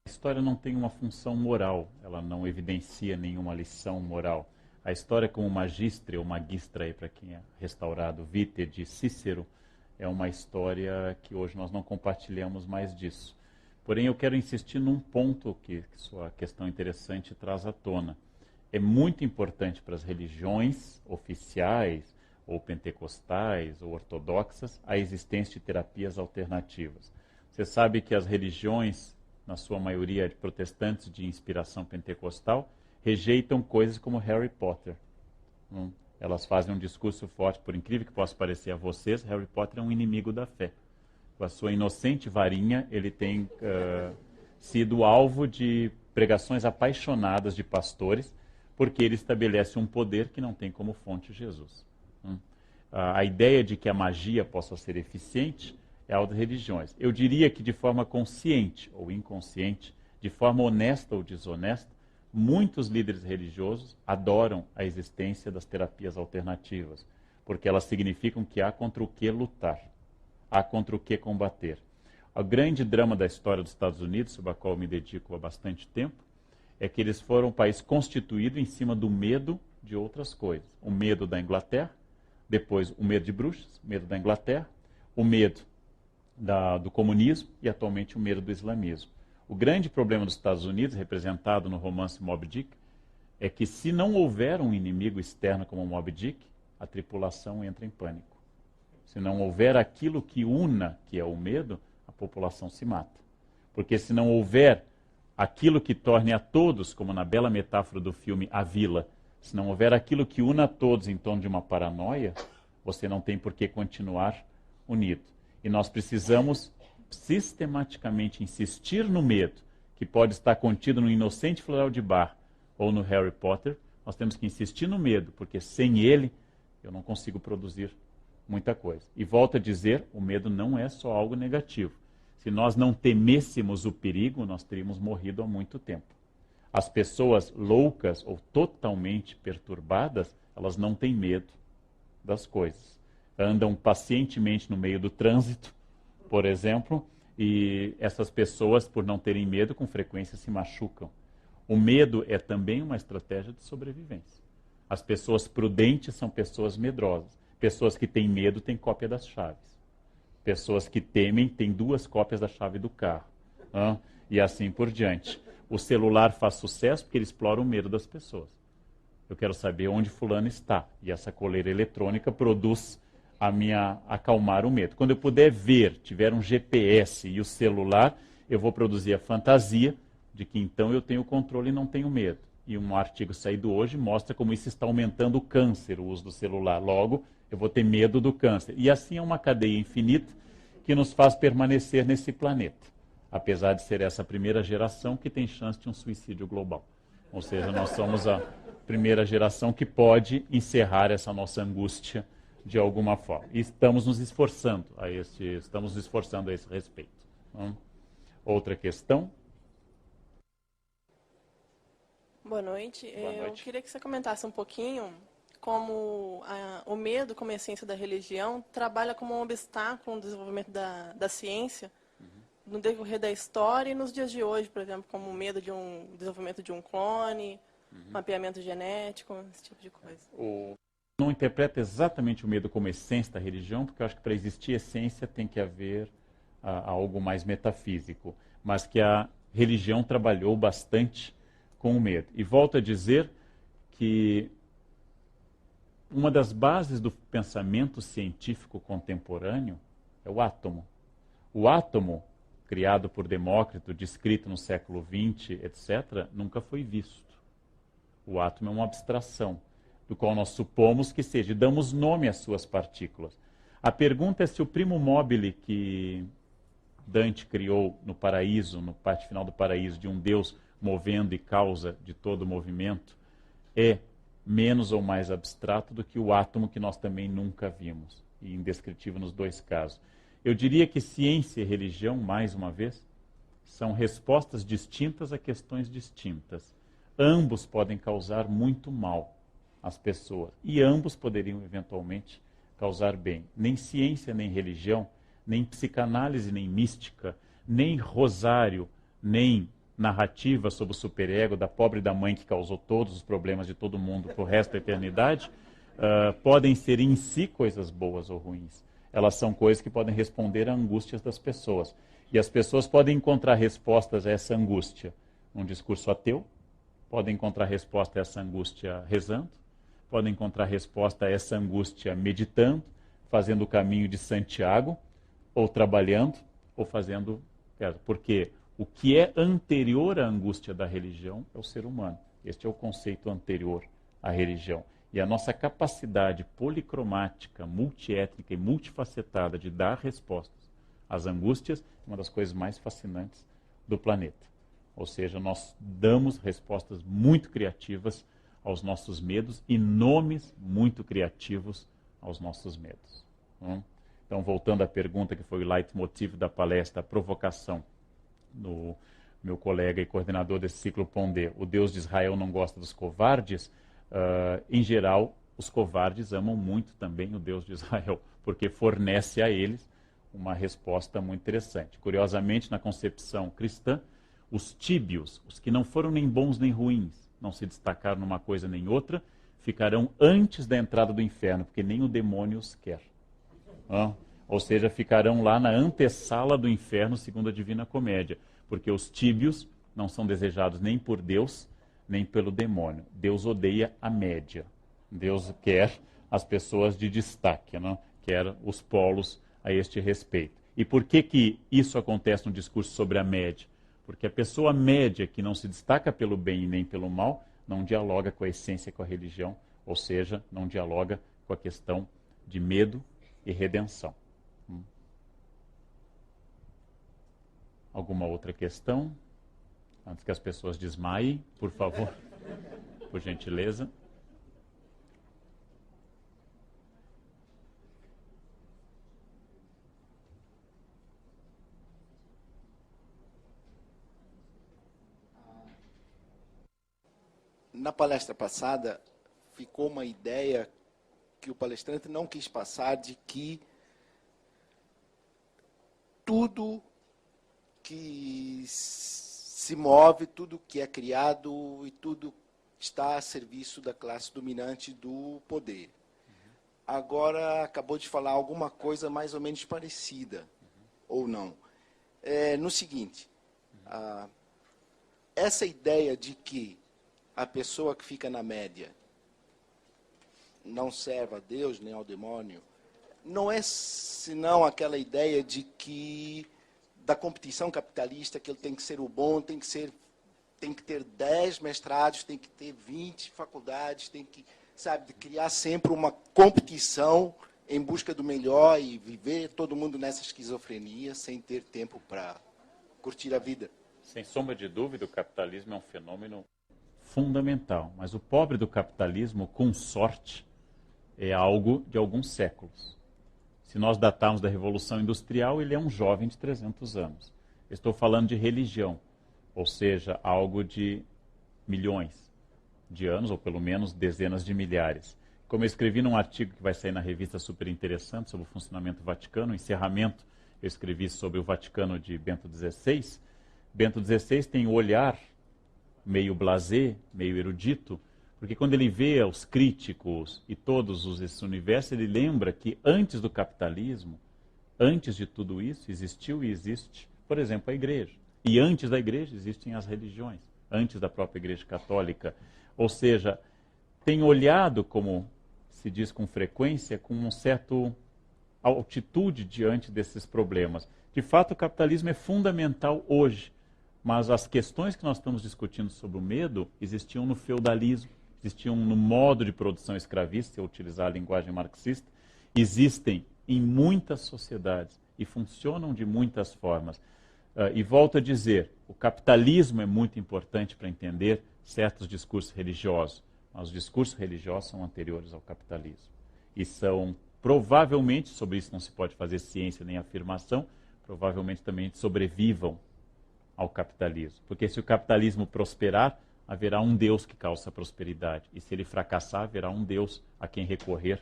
A história não tem uma função moral, ela não evidencia nenhuma lição moral. A história, como magistre ou magistra, aí para quem é restaurado, Vitae de Cícero, é uma história que hoje nós não compartilhamos mais disso. Porém, eu quero insistir num ponto que sua questão interessante traz à tona. É muito importante para as religiões oficiais ou pentecostais, ou ortodoxas, a existência de terapias alternativas. Você sabe que as religiões, na sua maioria protestantes de inspiração pentecostal, rejeitam coisas como Harry Potter. Elas fazem um discurso forte, por incrível que possa parecer a vocês, Harry Potter é um inimigo da fé. Com a sua inocente varinha, ele tem sido alvo de pregações apaixonadas de pastores, porque ele estabelece um poder que não tem como fonte Jesus. A ideia de que a magia possa ser eficiente é a das religiões. Eu diria que de forma consciente ou inconsciente, de forma honesta ou desonesta, muitos líderes religiosos adoram a existência das terapias alternativas, porque elas significam que há contra o que lutar, há contra o que combater. O grande drama da história dos Estados Unidos, sobre a qual eu me dedico há bastante tempo, é que eles foram um país constituído em cima do medo de outras coisas. O medo da Inglaterra, depois o medo de bruxas, medo da Inglaterra, o medo do comunismo e atualmente o medo do islamismo. O grande problema dos Estados Unidos, representado no romance Moby Dick, é que se não houver um inimigo externo como Moby Dick, a tripulação entra em pânico. Se não houver aquilo que una, que é o medo, a população se mata. Porque se não houver aquilo que torne a todos, como na bela metáfora do filme A Vila, se não houver aquilo que una a todos em torno de uma paranoia, você não tem por que continuar unido. E nós precisamos sistematicamente insistir no medo, que pode estar contido no inocente floral de Bach ou no Harry Potter. Nós temos que insistir no medo, porque sem ele eu não consigo produzir muita coisa. E volto a dizer, o medo não é só algo negativo. Se nós não temêssemos o perigo, nós teríamos morrido há muito tempo. As pessoas loucas ou totalmente perturbadas, elas não têm medo das coisas. Andam pacientemente no meio do trânsito, por exemplo, e essas pessoas, por não terem medo, com frequência se machucam. O medo é também uma estratégia de sobrevivência. As pessoas prudentes são pessoas medrosas. Pessoas que têm medo têm cópia das chaves. Pessoas que temem têm 2 cópias da chave do carro. E assim por diante. O celular faz sucesso porque ele explora o medo das pessoas. Eu quero saber onde fulano está. E essa coleira eletrônica produz acalmar o medo. Quando eu puder ver, tiver um GPS e o celular, eu vou produzir a fantasia de que então eu tenho controle e não tenho medo. E um artigo saído hoje mostra como isso está aumentando o câncer, o uso do celular. Logo, eu vou ter medo do câncer. E assim é uma cadeia infinita que nos faz permanecer nesse planeta. Apesar de ser essa primeira geração que tem chance de um suicídio global. Ou seja, nós somos a primeira geração que pode encerrar essa nossa angústia de alguma forma. E estamos nos esforçando a esse respeito. Outra questão?
Boa noite.
Boa noite.
Eu queria que você comentasse um pouquinho como o medo, como essência da religião, trabalha como um obstáculo no desenvolvimento da ciência, no decorrer da história e nos dias de hoje, por exemplo, como o medo de desenvolvimento de um clone, mapeamento genético, esse tipo de coisa.
Não interpreto exatamente o medo como essência da religião, porque eu acho que para existir essência tem que haver algo mais metafísico, mas que a religião trabalhou bastante com o medo. E volto a dizer que uma das bases do pensamento científico contemporâneo é o átomo. O átomo, criado por Demócrito, descrito no século XX, etc., nunca foi visto. O átomo é uma abstração, do qual nós supomos que seja, e damos nome às suas partículas. A pergunta é se o primo mobile que Dante criou no paraíso, no parte final do paraíso, de um Deus movendo e causa de todo o movimento, é menos ou mais abstrato do que o átomo que nós também nunca vimos, e indescritível nos 2 casos. Eu diria que ciência e religião, mais uma vez, são respostas distintas a questões distintas. Ambos podem causar muito mal às pessoas, e ambos poderiam eventualmente causar bem. Nem ciência, nem religião, nem psicanálise, nem mística, nem rosário, nem narrativa sobre o superego da pobre da mãe que causou todos os problemas de todo mundo para o resto da eternidade, podem ser em si coisas boas ou ruins. Elas são coisas que podem responder a angústias das pessoas. E as pessoas podem encontrar respostas a essa angústia num discurso ateu, podem encontrar resposta a essa angústia rezando, podem encontrar resposta a essa angústia meditando, fazendo o caminho de Santiago, ou trabalhando, ou fazendo... Porque o que é anterior à angústia da religião é o ser humano. Este é o conceito anterior à religião. E a nossa capacidade policromática, multiétnica e multifacetada de dar respostas às angústias é uma das coisas mais fascinantes do planeta. Ou seja, nós damos respostas muito criativas aos nossos medos e nomes muito criativos aos nossos medos. Então, voltando à pergunta que foi o leitmotiv da palestra, a provocação do meu colega e coordenador desse ciclo Pondé, o Deus de Israel não gosta dos covardes. Em geral, os covardes amam muito também o Deus de Israel, porque fornece a eles uma resposta muito interessante. Curiosamente, na concepção cristã, os tíbios, os que não foram nem bons nem ruins, não se destacaram numa coisa nem outra, ficarão antes da entrada do inferno, porque nem o demônio os quer. Ou seja, ficarão lá na antessala do inferno, segundo a Divina Comédia, porque os tíbios não são desejados nem por Deus, nem pelo demônio. Deus odeia a média. Deus quer as pessoas de destaque, quer os polos a este respeito. E por que isso acontece no discurso sobre a média? Porque a pessoa média que não se destaca pelo bem e nem pelo mal, não dialoga com a essência, com a religião, ou seja, não dialoga com a questão de medo e redenção. Alguma outra questão? Antes que as pessoas desmaiem, por favor, por gentileza.
Na palestra passada, ficou uma ideia que o palestrante não quis passar de que tudo que se move, tudo que é criado e tudo está a serviço da classe dominante do poder. Agora, acabou de falar alguma coisa mais ou menos parecida, ou não. No seguinte, essa ideia de que a pessoa que fica na média não serve a Deus nem ao demônio, não é senão aquela ideia de que da competição capitalista, que ele tem que ser o bom, tem que ter 10 mestrados, tem que ter 20 faculdades, tem que, de criar sempre uma competição em busca do melhor e viver todo mundo nessa esquizofrenia sem ter tempo para curtir a vida.
Sem sombra de dúvida, o capitalismo é um fenômeno fundamental, mas o pobre do capitalismo, com sorte, é algo de alguns séculos. Se nós datarmos da Revolução Industrial, ele é um jovem de 300 anos. Estou falando de religião, ou seja, algo de milhões de anos, ou pelo menos dezenas de milhares. Como eu escrevi num artigo que vai sair na revista super interessante sobre o funcionamento do Vaticano, o encerramento, eu escrevi sobre o Vaticano de Bento XVI. Bento XVI tem o olhar meio blasé, meio erudito, porque quando ele vê os críticos e todos esse universo, ele lembra que antes do capitalismo, antes de tudo isso, existiu e existe, por exemplo, a igreja. E antes da igreja existem as religiões, antes da própria igreja católica. Ou seja, tem olhado, como se diz com frequência, com uma certa altitude diante desses problemas. De fato, o capitalismo é fundamental hoje, mas as questões que nós estamos discutindo sobre o medo existiam no feudalismo, existiam no modo de produção escravista, se eu utilizar a linguagem marxista, existem em muitas sociedades e funcionam de muitas formas. E volto a dizer, o capitalismo é muito importante para entender certos discursos religiosos, mas os discursos religiosos são anteriores ao capitalismo. E são, provavelmente, sobre isso não se pode fazer ciência nem afirmação, provavelmente também sobrevivam ao capitalismo. Porque se o capitalismo prosperar, haverá um Deus que causa prosperidade. E se ele fracassar, haverá um Deus a quem recorrer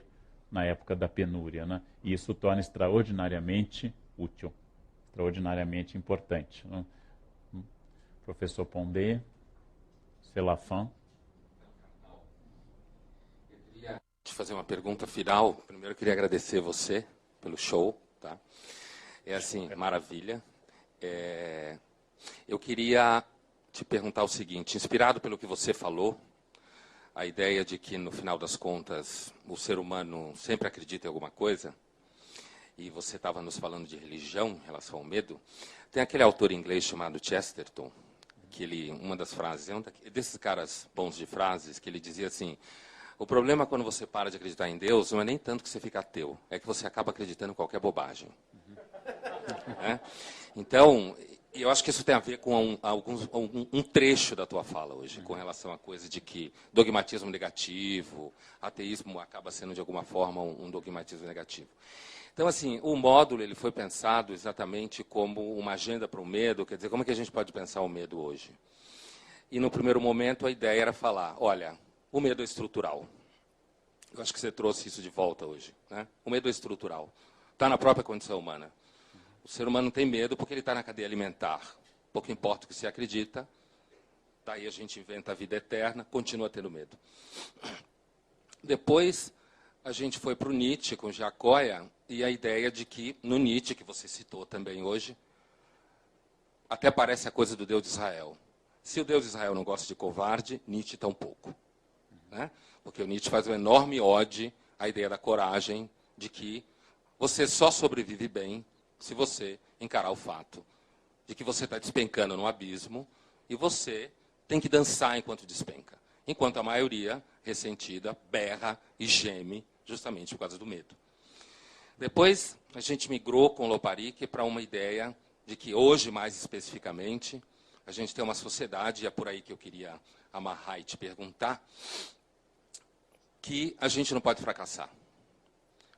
na época da penúria. E isso torna extraordinariamente útil, extraordinariamente importante. Professor Pondé, Selafan.
Eu queria te fazer uma pergunta final. Primeiro, eu queria agradecer você pelo show. Tá? É assim, maravilha. Eu queria te perguntar o seguinte, inspirado pelo que você falou, a ideia de que, no final das contas, o ser humano sempre acredita em alguma coisa, e você estava nos falando de religião em relação ao medo, tem aquele autor inglês chamado Chesterton, que uma das frases, desses caras bons de frases, que ele dizia assim: o problema quando você para de acreditar em Deus não é nem tanto que você fica ateu, é que você acaba acreditando em qualquer bobagem. É? Então, eu acho que isso tem a ver com um trecho da tua fala hoje, com relação à coisa de que dogmatismo negativo, ateísmo acaba sendo, de alguma forma, um dogmatismo negativo. Então, assim, o módulo ele foi pensado exatamente como uma agenda para o medo, quer dizer, como é que a gente pode pensar o medo hoje? E, no primeiro momento, a ideia era falar, olha, o medo é estrutural. Eu acho que você trouxe isso de volta hoje, né? O medo é estrutural. Está na própria condição humana. O ser humano tem medo porque ele está na cadeia alimentar. Pouco importa o que se acredita, daí a gente inventa a vida eterna, continua tendo medo. Depois, a gente foi para o Nietzsche, com Giacoia, e a ideia de que, no Nietzsche, que você citou também hoje, até parece a coisa do Deus de Israel. Se o Deus de Israel não gosta de covarde, Nietzsche tampouco. Né? Porque o Nietzsche faz uma enorme ode à ideia da coragem, de que você só sobrevive bem se você encarar o fato de que você está despencando no abismo e você tem que dançar enquanto despenca. Enquanto a maioria, ressentida, berra e geme justamente por causa do medo. Depois, a gente migrou com o Loparic para uma ideia de que hoje, mais especificamente, a gente tem uma sociedade, e é por aí que eu queria amarrar e te perguntar, que a gente não pode fracassar.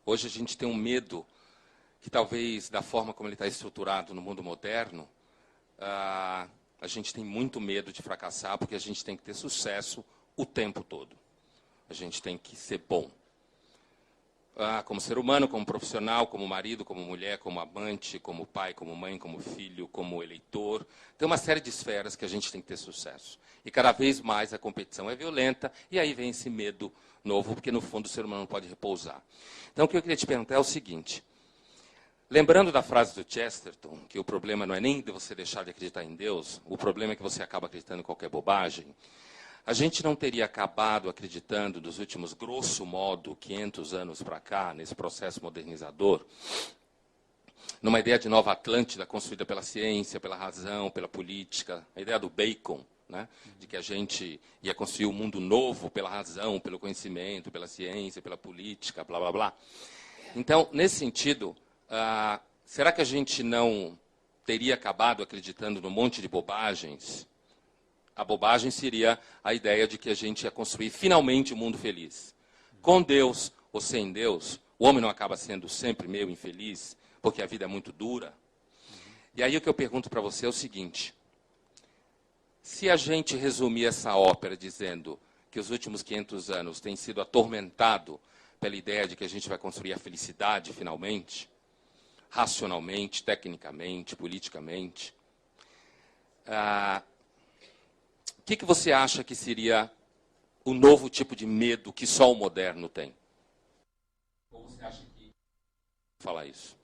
Hoje a gente tem um medo que talvez, da forma como ele está estruturado no mundo moderno, a gente tem muito medo de fracassar, porque a gente tem que ter sucesso o tempo todo. A gente tem que ser bom. Como ser humano, como profissional, como marido, como mulher, como amante, como pai, como mãe, como filho, como eleitor. Tem uma série de esferas que a gente tem que ter sucesso. E cada vez mais a competição é violenta, e aí vem esse medo novo, porque no fundo o ser humano não pode repousar. Então o que eu queria te perguntar é o seguinte: lembrando da frase do Chesterton, que o problema não é nem de você deixar de acreditar em Deus, o problema é que você acaba acreditando em qualquer bobagem, a gente não teria acabado acreditando, dos últimos, grosso modo, 500 anos para cá, nesse processo modernizador, numa ideia de nova Atlântida construída pela ciência, pela razão, pela política, a ideia do Bacon, né, de que a gente ia construir um mundo novo pela razão, pelo conhecimento, pela ciência, pela política, blá, blá, blá. Então, nesse sentido, será que a gente não teria acabado acreditando num monte de bobagens? A bobagem seria a ideia de que a gente ia construir finalmente um mundo feliz. Com Deus ou sem Deus, o homem não acaba sendo sempre meio infeliz, porque a vida é muito dura. E aí o que eu pergunto para você é o seguinte: se a gente resumir essa ópera dizendo que os últimos 500 anos têm sido atormentado pela ideia de que a gente vai construir a felicidade finalmente, racionalmente, tecnicamente, politicamente, o que você acha que seria o novo tipo de medo que só o moderno tem? Ou você acha que... falar isso.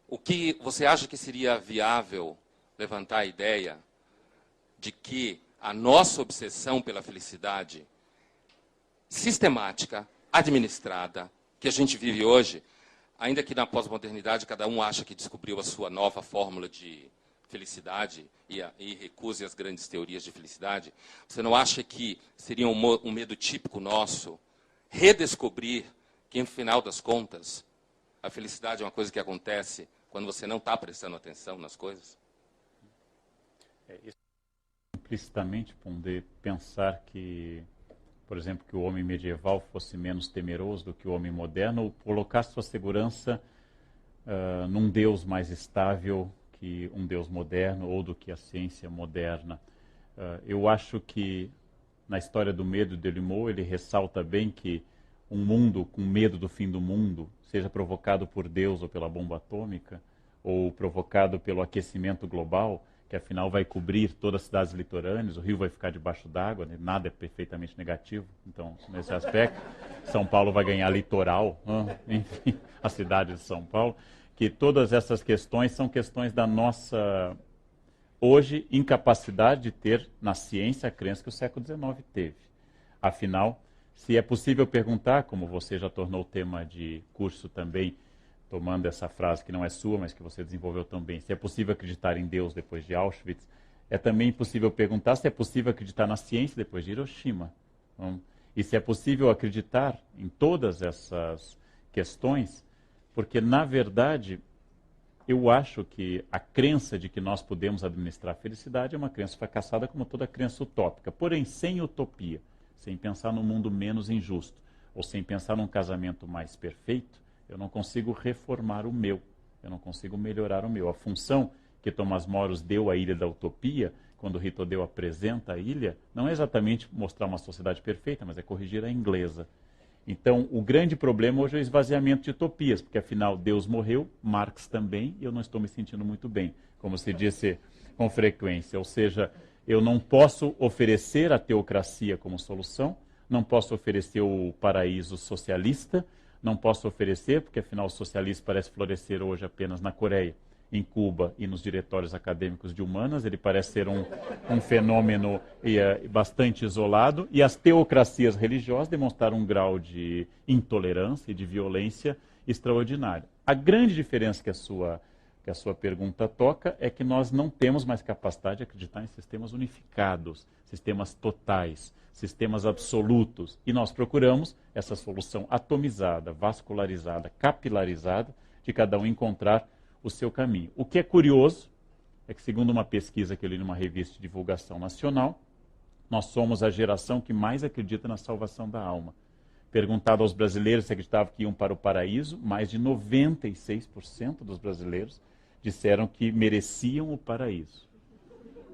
O que você acha que seria viável levantar a ideia de que a nossa obsessão pela felicidade sistemática, administrada, que a gente vive hoje, ainda que na pós-modernidade cada um acha que descobriu a sua nova fórmula de felicidade e recuse as grandes teorias de felicidade, você não acha que seria um medo típico nosso redescobrir que, no final das contas, a felicidade é uma coisa que acontece quando você não está prestando atenção nas coisas?
Implicitamente, Pondé, pensar que, por exemplo, que o homem medieval fosse menos temeroso do que o homem moderno, ou colocar sua segurança num Deus mais estável que um Deus moderno ou do que a ciência moderna. Eu acho que na história do medo de Delimot ele ressalta bem que um mundo com medo do fim do mundo, seja provocado por Deus ou pela bomba atômica, ou provocado pelo aquecimento global, que afinal vai cobrir todas as cidades litorâneas, o rio vai ficar debaixo d'água, né? Nada é perfeitamente negativo, então, nesse aspecto, São Paulo vai ganhar litoral, enfim, a cidade de São Paulo, que todas essas questões são questões da nossa, hoje, incapacidade de ter na ciência a crença que o século XIX teve. Afinal, se é possível perguntar, como você já tornou o tema de curso também, tomando essa frase que não é sua, mas que você desenvolveu também, se é possível acreditar em Deus depois de Auschwitz, é também possível perguntar se é possível acreditar na ciência depois de Hiroshima. E se é possível acreditar em todas essas questões, porque, na verdade, eu acho que a crença de que nós podemos administrar a felicidade é uma crença fracassada, como toda crença utópica. Porém, sem utopia, sem pensar num mundo menos injusto, ou sem pensar num casamento mais perfeito, eu não consigo reformar o meu, eu não consigo melhorar o meu. A função que Tomás Moros deu à Ilha da Utopia, quando Ritodeu apresenta a ilha, não é exatamente mostrar uma sociedade perfeita, mas é corrigir a inglesa. Então, o grande problema hoje é o esvaziamento de utopias, porque afinal Deus morreu, Marx também, e eu não estou me sentindo muito bem, como se disse com frequência. Ou seja, eu não posso oferecer a teocracia como solução, não posso oferecer o paraíso socialista, não posso oferecer, porque afinal o socialismo parece florescer hoje apenas na Coreia, em Cuba e nos diretórios acadêmicos de humanas. Ele parece ser um fenômeno bastante isolado, e as teocracias religiosas demonstraram um grau de intolerância e de violência extraordinário. A grande diferença que a sua pergunta toca é que nós não temos mais capacidade de acreditar em sistemas unificados, sistemas totais, sistemas absolutos, e nós procuramos essa solução atomizada, vascularizada, capilarizada, de cada um encontrar o seu caminho. O que é curioso é que, segundo uma pesquisa que eu li numa revista de divulgação nacional, nós somos a geração que mais acredita na salvação da alma. Perguntado aos brasileiros se acreditavam que iam para o paraíso, mais de 96% dos brasileiros disseram que mereciam o paraíso.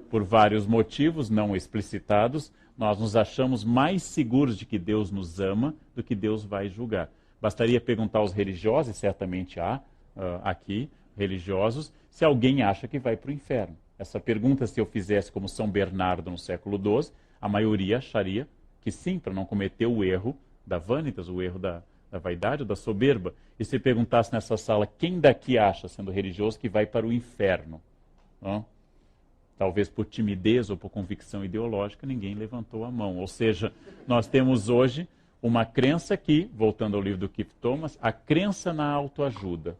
Por vários motivos não explicitados, nós nos achamos mais seguros de que Deus nos ama do que Deus vai julgar. Bastaria perguntar aos religiosos, e certamente há aqui religiosos, se alguém acha que vai para o inferno. Essa pergunta, se eu fizesse como São Bernardo no século XII, a maioria acharia que sim, para não cometer o erro da vanitas, o erro da vaidade ou da soberba. E se perguntasse nessa sala, quem daqui acha, sendo religioso, que vai para o inferno? Não? Talvez por timidez ou por convicção ideológica, ninguém levantou a mão. Ou seja, nós temos hoje uma crença que, voltando ao livro do Keith Thomas, a crença na autoajuda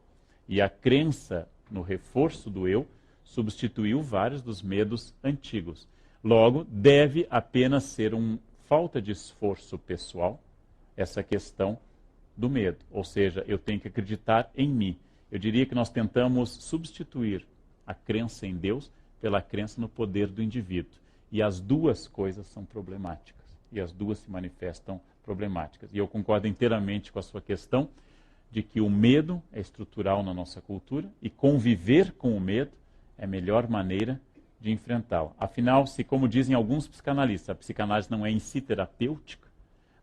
e a crença no reforço do eu substituiu vários dos medos antigos. Logo, deve apenas ser uma falta de esforço pessoal essa questão do medo. Ou seja, eu tenho que acreditar em mim. Eu diria que nós tentamos substituir a crença em Deus pela crença no poder do indivíduo. E as duas coisas são problemáticas. E as duas se manifestam problemáticas. E eu concordo inteiramente com a sua questão de que o medo é estrutural na nossa cultura e conviver com o medo é a melhor maneira de enfrentá-lo. Afinal, se, como dizem alguns psicanalistas, a psicanálise não é em si terapêutica,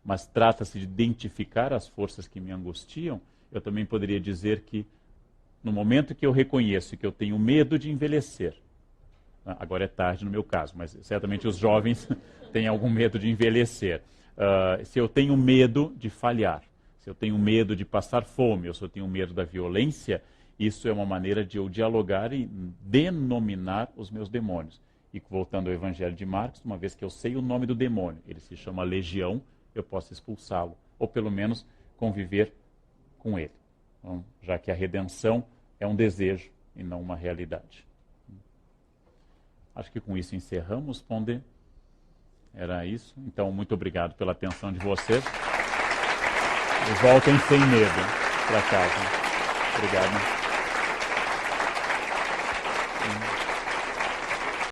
mas trata-se de identificar as forças que me angustiam, eu também poderia dizer que no momento que eu reconheço que eu tenho medo de envelhecer, agora é tarde no meu caso, mas certamente os jovens têm algum medo de envelhecer, se eu tenho medo de falhar, se eu tenho medo de passar fome, ou se eu tenho medo da violência, isso é uma maneira de eu dialogar e denominar os meus demônios. E voltando ao Evangelho de Marcos, uma vez que eu sei o nome do demônio, ele se chama legião, eu posso expulsá-lo, ou pelo menos conviver com ele. Então, já que a redenção é um desejo e não uma realidade. Acho que com isso encerramos, Pondé. Era isso. Então, muito obrigado pela atenção de vocês. E voltem sem medo para casa. Obrigado.